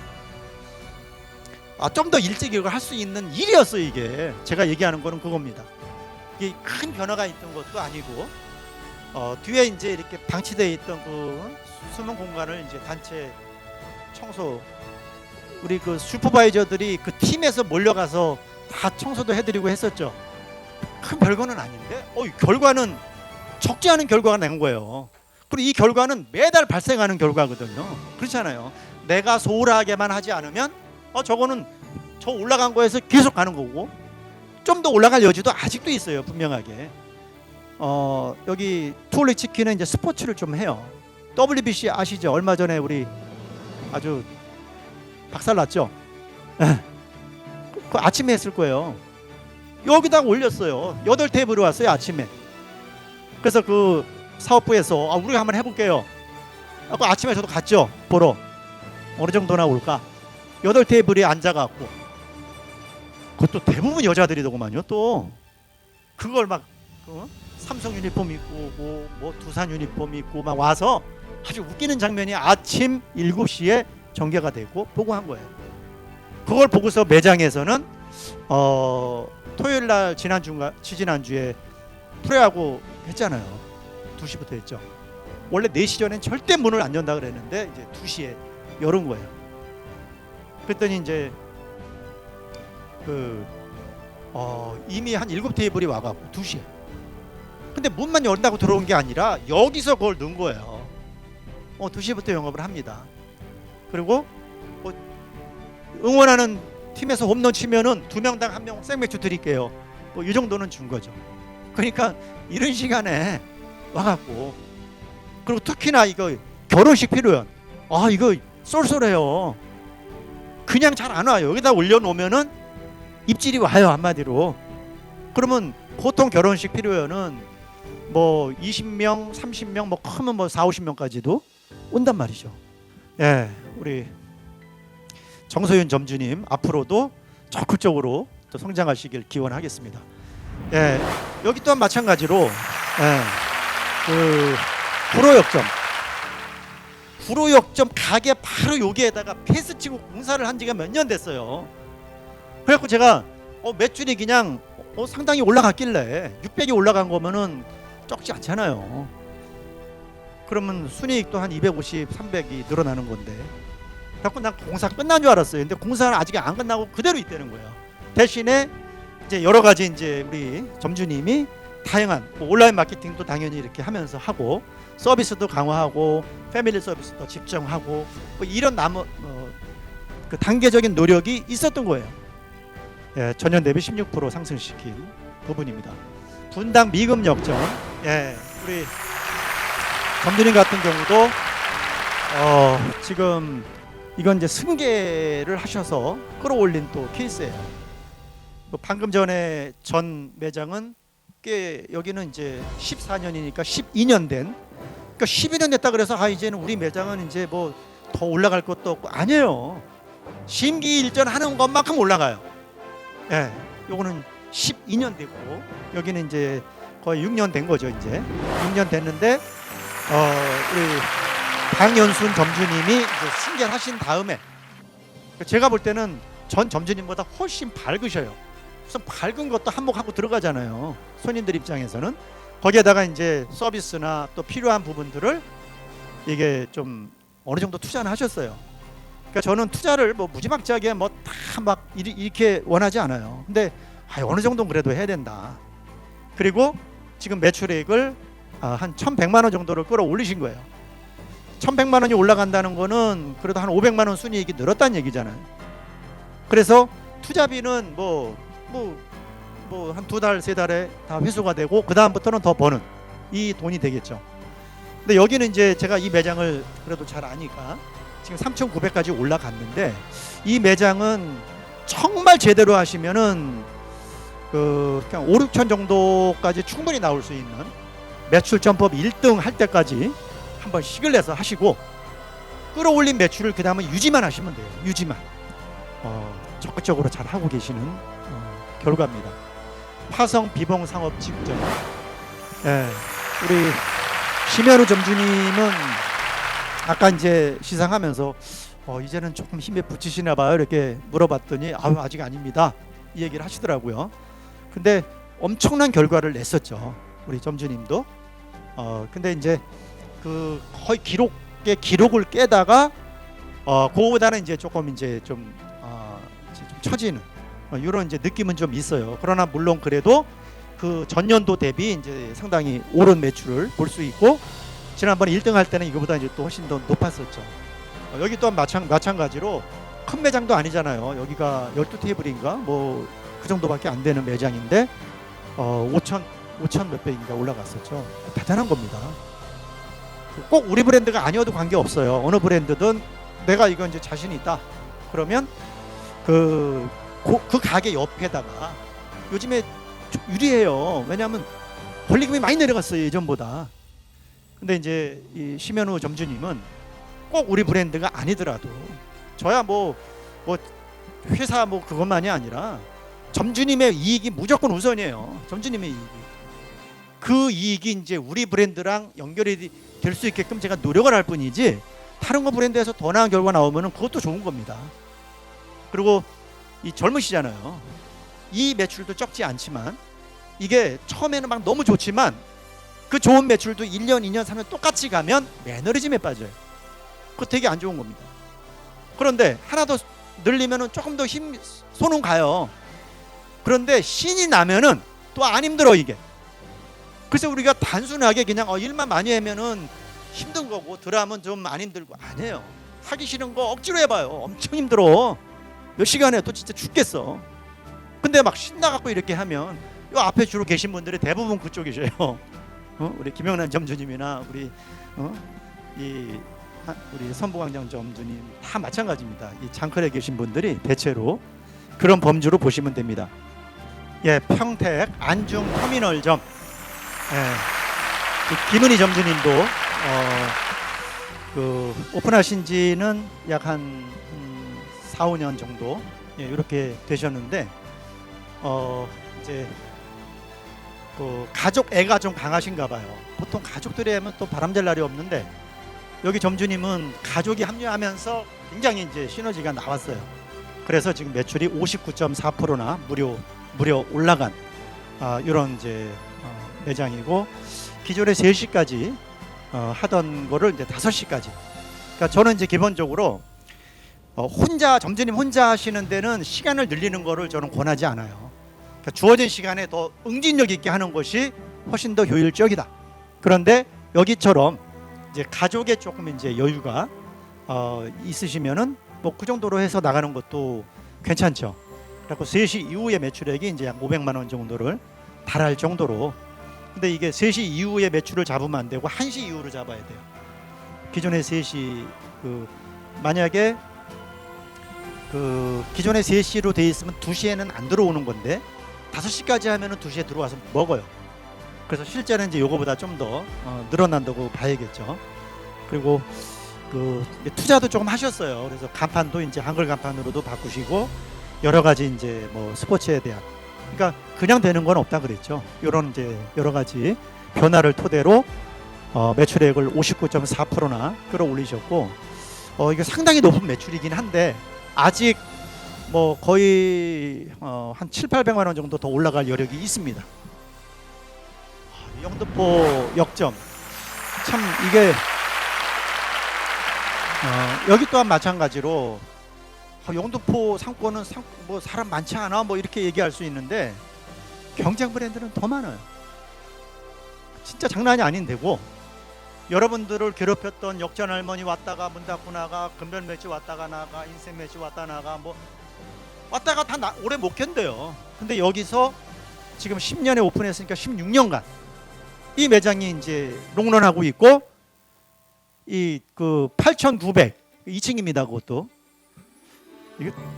좀 더 일찍 이걸 할 수 있는 일이었어요. 이게 제가 얘기하는 거는 그겁니다. 이게 큰 변화가 있던 것도 아니고 뒤에 이제 이렇게 방치되어 있던 그 숨은 공간을 이제 단체 청소 우리 그 슈퍼바이저들이 그 팀에서 몰려가서 다 청소도 해드리고 했었죠. 큰 별거는 아닌데 결과는 적지 않은 결과가 난 거예요. 그리고 이 결과는 매달 발생하는 결과거든요. 그렇잖아요. 내가 소홀하게만 하지 않으면 저거는 저 올라간 거에서 계속 가는 거고 좀 더 올라갈 여지도 아직도 있어요. 분명하게. 여기 투올릭 치킨은 이제 스포츠를 좀 해요. WBC 아시죠? 얼마 전에 우리 아주 박살났죠. 그 아침에 했을 거예요. 여기다 올렸어요. 8테이블이 왔어요. 아침에. 그래서 그 사업부에서 우리가 한번 해볼게요. 아침에 저도 갔죠. 보러. 어느 정도나 올까. 8테이블에 앉아갖고 그것도 대부분 여자들이더구만요. 또 그걸 막 삼성 유니폼 입고 오고 뭐 두산 유니폼 입고 막 와서 아주 웃기는 장면이 아침 7시에 전개가 되고 보고 한 거예요. 그걸 보고서 매장에서는 토요일 날 지지난주에 프로야구 했잖아요. 2시부터 했죠. 원래 4시 전엔 절대 문을 안 연다 그랬는데 이제 2시에 열은 거예요. 그랬더니 이제 이미 한 7테이블이 와갖고 2시에. 근데 문만 열다고 들어온 게 아니라 여기서 그걸 넣은 거예요. 2시부터 영업을 합니다. 그리고 응원하는 팀에서 홈런 치면은 2명당 1명 생맥주 드릴게요. 이 정도는 준 거죠. 그러니까 이런 시간에 와갖고 그리고 특히나 이거 결혼식 필요연 이거 쏠쏠해요. 그냥 잘 안 와요. 여기다 올려놓으면은 입질이 와요. 한마디로. 그러면 보통 결혼식 필요연은 뭐 20명, 30명, 뭐 크면 뭐 4, 50명까지도 온단 말이죠. 예, 우리 정소윤 점주님 앞으로도 적극적으로 또 성장하시길 기원하겠습니다. 예, 여기 또한 마찬가지로 그 구로역점 가게 바로 여기에다가 펜스 치고 공사를 한 지가 몇 년 됐어요. 그래갖고 제가 매출이 그냥 상당히 올라갔길래 600이 올라간 거면은 적지 않잖아요. 그러면 순이익도 한 250, 300이 늘어나는 건데. 그래갖고 난 공사 끝난 줄 알았어요. 근데 공사는 아직 안 끝나고 그대로 있다는 거예요. 대신에 이제 여러 가지 이제 우리 점주님이 다양한 온라인 마케팅도 당연히 이렇게 하면서 하고 서비스도 강화하고 패밀리 서비스도 집중하고 이런 그 단계적인 노력이 있었던 거예요. 예, 전년 대비 16% 상승시킨 부분입니다. 분당 미금 역전, 우리 점주님 같은 경우도 지금 이건 이제 승계를 하셔서 끌어올린 또 케이스예요. 방금 전에 전 매장은 꽤 여기는 이제 14년이니까 12년 된, 그러니까 12년 됐다 그래서 이제는 우리 매장은 이제 뭐 더 올라갈 것도 없고 아니에요. 심기일전 하는 것만큼 올라가요. 예, 요거는 12년 됐고 여기는 이제 거의 6년 된 거죠. 이제 6년 됐는데 우리 박연순 점주님이 이제 승계하신 다음에 제가 볼 때는 전 점주님보다 훨씬 밝으셔요. 우선 밝은 것도 한몫하고 들어가잖아요. 손님들 입장에서는 거기에다가 이제 서비스나 또 필요한 부분들을 이게 좀 어느 정도 투자는 하셨어요. 그러니까 저는 투자를 뭐 무지막지하게 뭐 다 막 이렇게 원하지 않아요. 근데 어느 정도는 그래도 해야 된다. 그리고 지금 매출액을 한 1,100만 원 정도를 끌어올리신 거예요. 1,100만 원이 올라간다는 거는 그래도 한 500만 원 순이익이 늘었다는 얘기잖아요. 그래서 투자비는 뭐 한 2달, 3달에 다 회수가 되고 그 다음부터는 더 버는 이 돈이 되겠죠. 근데 여기는 이제 제가 이 매장을 그래도 잘 아니까 지금 3,900까지 올라갔는데 이 매장은 정말 제대로 하시면은 그냥 5, 6천 정도까지 충분히 나올 수 있는 매출 점법 1등 할 때까지 한번 식을 내서 하시고 끌어올린 매출을 그 다음에 유지만 하시면 돼요. 유지만 적극적으로 잘 하고 계시는 결과입니다. 화성 비봉 상업 지구점. 예, 우리 심현우 점주님은 아까 이제 시상하면서 이제는 조금 힘에 붙이시나 봐요. 이렇게 물어봤더니 아직 아닙니다. 이 얘기를 하시더라고요. 근데 엄청난 결과를 냈었죠. 우리 점주님도. 근데 이제 그 거의 기록을 깨다가 그거보다는 이제 조금 이제 좀 처지는 이런 이제 느낌은 좀 있어요. 그러나 물론 그래도 그 전년도 대비 이제 상당히 오른 매출을 볼 수 있고 지난번에 1등 할 때는 이거보다 이제 또 훨씬 더 높았었죠. 여기 또한 마찬가지로 큰 매장도 아니잖아요. 여기가 12테이블인가 뭐 그 정도밖에 안 되는 매장인데 5천 몇 배인가 올라갔었죠. 대단한 겁니다. 꼭 우리 브랜드가 아니어도 관계 없어요. 어느 브랜드든 내가 이건 이제 자신 있다. 그러면 그 가게 옆에다가 요즘에 유리해요. 왜냐하면 권리금이 많이 내려갔어요. 예전보다. 근데 이제 이 심현우 점주님은 꼭 우리 브랜드가 아니더라도 저야 뭐 회사 뭐 그것만이 아니라 점주님의 이익이 무조건 우선이에요. 점주님의 이익이. 그 이익이 이제 우리 브랜드랑 연결이 될 수 있게끔 제가 노력을 할 뿐이지 다른 거 브랜드에서 더 나은 결과 나오면은 그것도 좋은 겁니다. 그리고 이 젊으시잖아요. 이 매출도 적지 않지만 이게 처음에는 막 너무 좋지만 그 좋은 매출도 1년, 2년, 3년 똑같이 가면 매너리즘에 빠져요. 그거 되게 안 좋은 겁니다. 그런데 하나 더 늘리면은 조금 더 손은 가요. 그런데 신이 나면은 또 안 힘들어 이게. 그래서 우리가 단순하게 그냥 일만 많이 하면은 힘든 거고 덜 하면 좀 안 힘들고 아니에요. 하기 싫은 거 억지로 해봐요. 엄청 힘들어. 몇 시간 해도 진짜 죽겠어. 근데 막 신나갖고 이렇게 하면 요 앞에 주로 계신 분들이 대부분 그쪽이셔요. 우리 김영란 점주님이나 우리 우리 선부광장 점주님 다 마찬가지입니다. 이 장컬에 계신 분들이 대체로 그런 범주로 보시면 됩니다. 예, 평택 안중 터미널점. 예, 김은희 점주님도 그 오픈하신 지는 약 한 4, 5년 정도 이렇게 되셨는데 이제 그 가족 애가 좀 강하신가 봐요. 보통 가족들이 하면 또 바람될 날이 없는데 여기 점주님은 가족이 합류하면서 굉장히 이제 시너지가 나왔어요. 그래서 지금 매출이 59.4%나 무려 올라간 이런 이제 매장이고 기존에 3시까지 하던 거를 이제 5시까지. 그러니까 저는 이제 기본적으로 점주님 혼자 하시는 데는 시간을 늘리는 거를 저는 권하지 않아요. 그러니까 주어진 시간에 더 응진력 있게 하는 것이 훨씬 더 효율적이다. 그런데 여기처럼 이제 가족에 조금 이제 여유가 있으시면은 뭐 그 정도로 해서 나가는 것도 괜찮죠. 그래서 3시 이후에 매출액이 이제 약 500만 원 정도를 달할 정도로. 근데 이게 3시 이후에 매출을 잡으면 안 되고 1시 이후로 잡아야 돼요. 기존에 3시 만약에 기존에 3시로 돼 있으면 2시에는 안 들어오는 건데 5시까지 하면은 2시에 들어와서 먹어요. 그래서 실제는 이제 요거보다 좀 더 늘어난다고 봐야겠죠. 그리고 그 투자도 조금 하셨어요. 그래서 간판도 이제 한글 간판으로도 바꾸시고 여러 가지 이제 뭐 스포츠에 대한, 그러니까 그냥 되는 건 없다 그랬죠. 이런 이제 여러 가지 변화를 토대로 매출액을 59.4%나 끌어올리셨고, 이게 상당히 높은 매출이긴 한데 아직 뭐 거의 한 7,800만 원 정도 더 올라갈 여력이 있습니다. 영등포 역점 참 이게 여기 또한 마찬가지로 영등포 상권은 뭐 사람 많지 않아 뭐 이렇게 얘기할 수 있는데 경쟁 브랜드는 더 많아요. 진짜 장난이 아닌 데고, 여러분들을 괴롭혔던 역전 할머니 왔다가 문 닫고 나가, 금별 매치 왔다가 나가, 인생 매치 왔다 나가, 뭐 왔다가 다 오래 못 견뎌요. 근데 여기서 지금 10년에 오픈했으니까 16년간 이 매장이 이제 롱런하고 있고, 이 그 8,900 2층입니다. 그것도.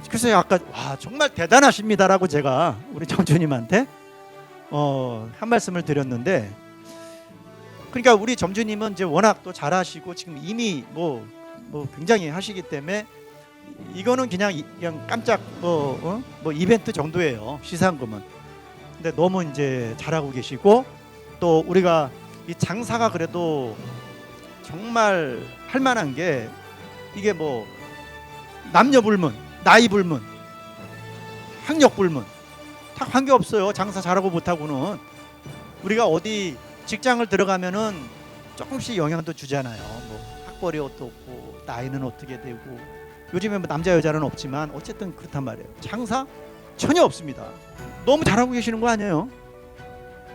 그래서 아까 와 정말 대단하십니다라고 제가 우리 점주님한테 한 말씀을 드렸는데, 그러니까 우리 점주님은 이제 워낙 또 잘하시고 지금 이미 뭐 굉장히 하시기 때문에 이거는 그냥 깜짝 뭐 이벤트 정도예요, 시상금은. 근데 너무 이제 잘하고 계시고, 또 우리가 이 장사가 그래도 정말 할 만한 게, 이게 뭐 남녀 불문, 나이 불문, 학력 불문 다 관계 없어요. 장사 잘하고 못하고는. 우리가 어디 직장을 들어가면은 조금씩 영향도 주잖아요. 뭐 학벌이 어떻고 나이는 어떻게 되고, 요즘에 뭐 남자 여자는 없지만 어쨌든 그렇단 말이에요. 장사 전혀 없습니다. 너무 잘하고 계시는 거 아니에요?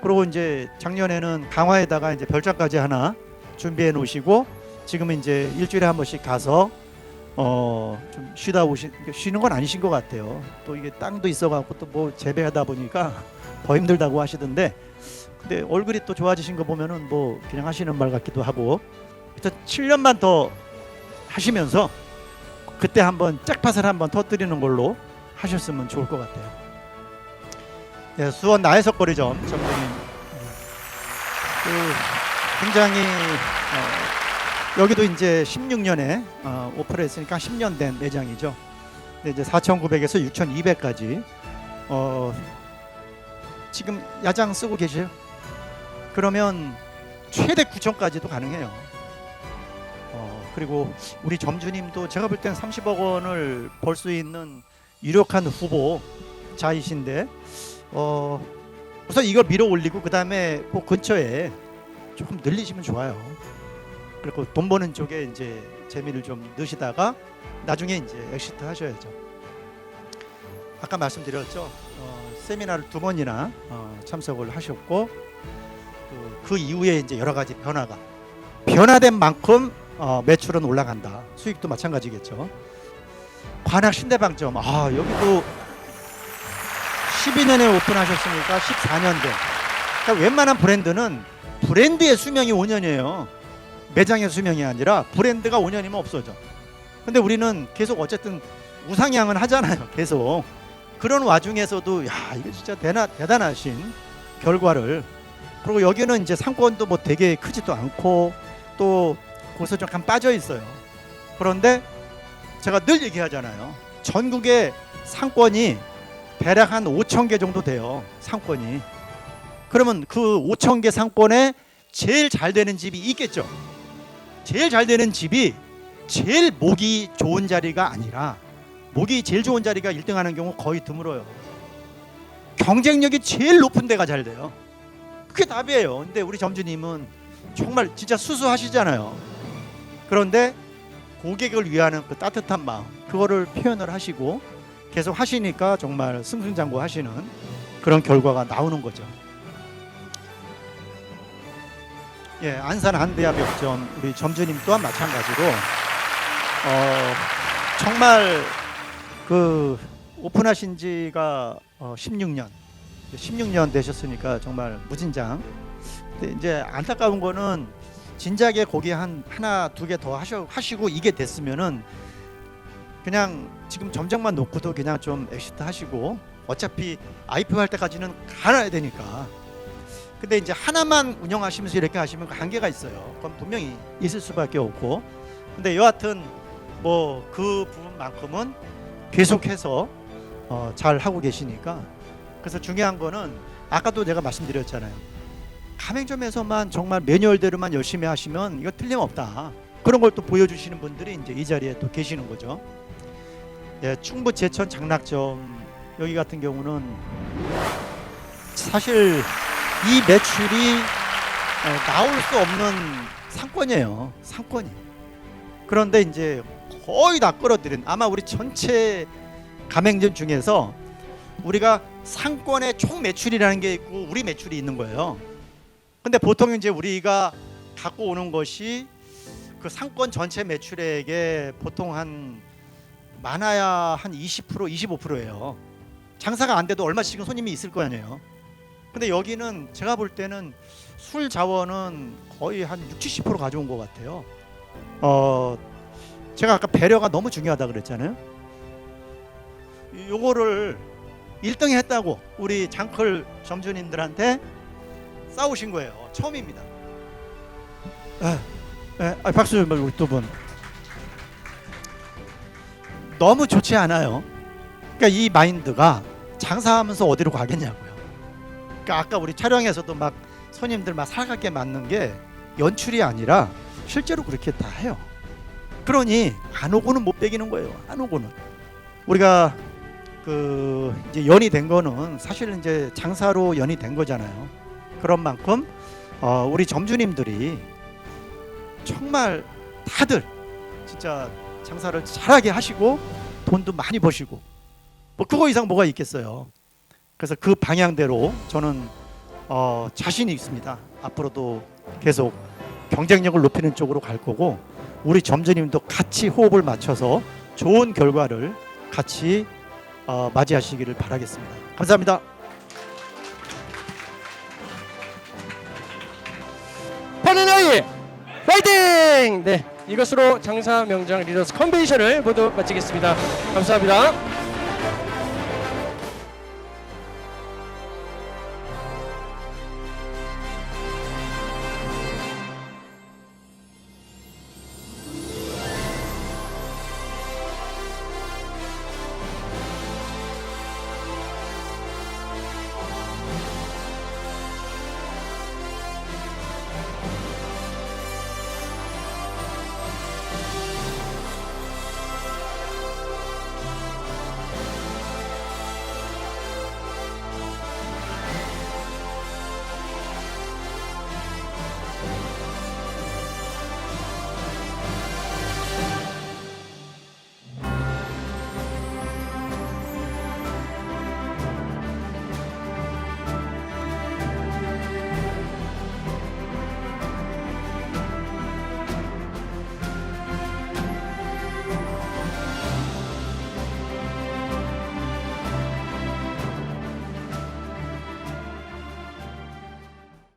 그리고 이제 작년에는 강화에다가 이제 별장까지 하나 준비해 놓으시고, 지금은 이제 일주일에 한 번씩 가서 좀 쉬는 건 아니신 것 같아요. 또 이게 땅도 있어갖고 또 뭐 재배하다 보니까 더 힘들다고 하시던데, 근데 얼굴이 또 좋아지신 거 보면은 뭐 그냥 하시는 말 같기도 하고, 일단 7년만 더 하시면서 그때 한번 짝팟을 한번 터뜨리는 걸로 하셨으면 좋을 것 같아요. 네, 수원 나혜석거리점 점주님, 굉장히 여기도 이제 16년에 오픈했으니까 10년 된 매장이죠. 근데 이제 4,900에서 6,200까지 지금 야장 쓰고 계세요? 그러면 최대 9,000까지도 가능해요. 그리고 우리 점주님도 제가 볼 땐 30억 원을 벌 수 있는 유력한 후보자이신데, 우선 이걸 밀어 올리고 그 다음에 그 근처에 조금 늘리시면 좋아요. 그리고 돈 버는 쪽에 이제 재미를 좀 넣으시다가 나중에 이제 엑시트 하셔야죠. 아까 말씀드렸죠. 세미나를 2번이나 참석을 하셨고, 그 이후에 이제 여러 가지 변화된 만큼 매출은 올라간다. 수익도 마찬가지겠죠. 관악 신대방점, 여기도 12년에 오픈하셨으니까 14년 된. 그러니까 웬만한 브랜드는 브랜드의 수명이 5년이에요. 매장의 수명이 아니라 브랜드가 5년이면 없어져. 근데 우리는 계속 어쨌든 우상향은 하잖아요. 계속. 그런 와중에서도 이거 진짜 대단하신 결과를. 그리고 여기는 이제 상권도 뭐 되게 크지도 않고 또 거기서 잠깐 빠져 있어요. 그런데 제가 늘 얘기하잖아요. 전국에 상권이 대략 한 5,000개 정도 돼요. 상권이. 그러면 그 5,000개 상권에 제일 잘 되는 집이 있겠죠. 제일 잘 되는 집이 제일 목이 좋은 자리가 아니라, 목이 제일 좋은 자리가 1등 하는 경우 거의 드물어요. 경쟁력이 제일 높은 데가 잘 돼요. 그게 답이에요. 근데 우리 점주님은 정말 진짜 수수하시잖아요. 그런데 고객을 위하는 그 따뜻한 마음, 그거를 표현을 하시고 계속 하시니까 정말 승승장구하시는 그런 결과가 나오는 거죠. 예, 안산 한대합역점 우리 점주님 또한 마찬가지로 정말 그 오픈하신 지가 16년 되셨으니까 정말 무진장. 근데 이제 안타까운 거는 진작에 거기 하나 두 개 더 하시고 이게 됐으면은 그냥 지금 점장만 놓고도 그냥 좀 엑시트 하시고, 어차피 IPO 할 때까지는 가야 되니까. 근데 이제 하나만 운영하시면서 이렇게 하시면 그 한계가 있어요. 그건 분명히 있을 수밖에 없고, 근데 여하튼 뭐 그 부분만큼은 계속해서 잘 하고 계시니까. 그래서 중요한 거는 아까도 내가 말씀드렸잖아요. 가맹점에서만 정말 매뉴얼대로만 열심히 하시면 이거 틀림없다. 그런 걸 또 보여주시는 분들이 이제 이 자리에 또 계시는 거죠. 예, 충북 제천 장락점 여기 같은 경우는 사실 이 매출이 나올 수 없는 상권이에요. 상권이. 그런데 이제 거의 다 끌어들인, 아마 우리 전체 가맹점 중에서 우리가 상권의 총 매출이라는 게 있고 우리 매출이 있는 거예요. 근데 보통 이제 우리가 갖고 오는 것이 그 상권 전체 매출액의 보통 한 많아야 한 20%, 25%예요. 장사가 안 돼도 얼마씩은 손님이 있을 거 아니에요. 근데 여기는 제가 볼 때는 술 자원은 거의 한 60, 70% 가져온 것 같아요. 제가 아까 배려가 너무 중요하다 그랬잖아요. 요거를 1등 했다고 우리 장클 점주님들한테 싸우신 거예요. 처음입니다. 박수 좀 우리 두 분. 너무 좋지 않아요. 그러니까 이 마인드가 장사하면서 어디로 가겠냐고요. 그러니까 아까 우리 촬영에서도 막 손님들 막 살갑게 맞는 게 연출이 아니라 실제로 그렇게 다 해요. 그러니 안 오고는 못 배기는 거예요. 안 오고는. 우리가 그 이제 연이 된 거는 사실 이제 장사로 연이 된 거잖아요. 그런 만큼 우리 점주님들이 정말 다들 진짜 장사를 잘하게 하시고 돈도 많이 버시고 뭐 그거 이상 뭐가 있겠어요. 그래서 그 방향대로 저는 자신이 있습니다. 앞으로도 계속 경쟁력을 높이는 쪽으로 갈 거고 우리 점주님도 같이 호흡을 맞춰서 좋은 결과를 같이 맞이하시기를 바라겠습니다. 감사합니다. 파리나이 파이팅! 네, 이것으로 장사 명장 리더스 컨벤션을 모두 마치겠습니다. 감사합니다.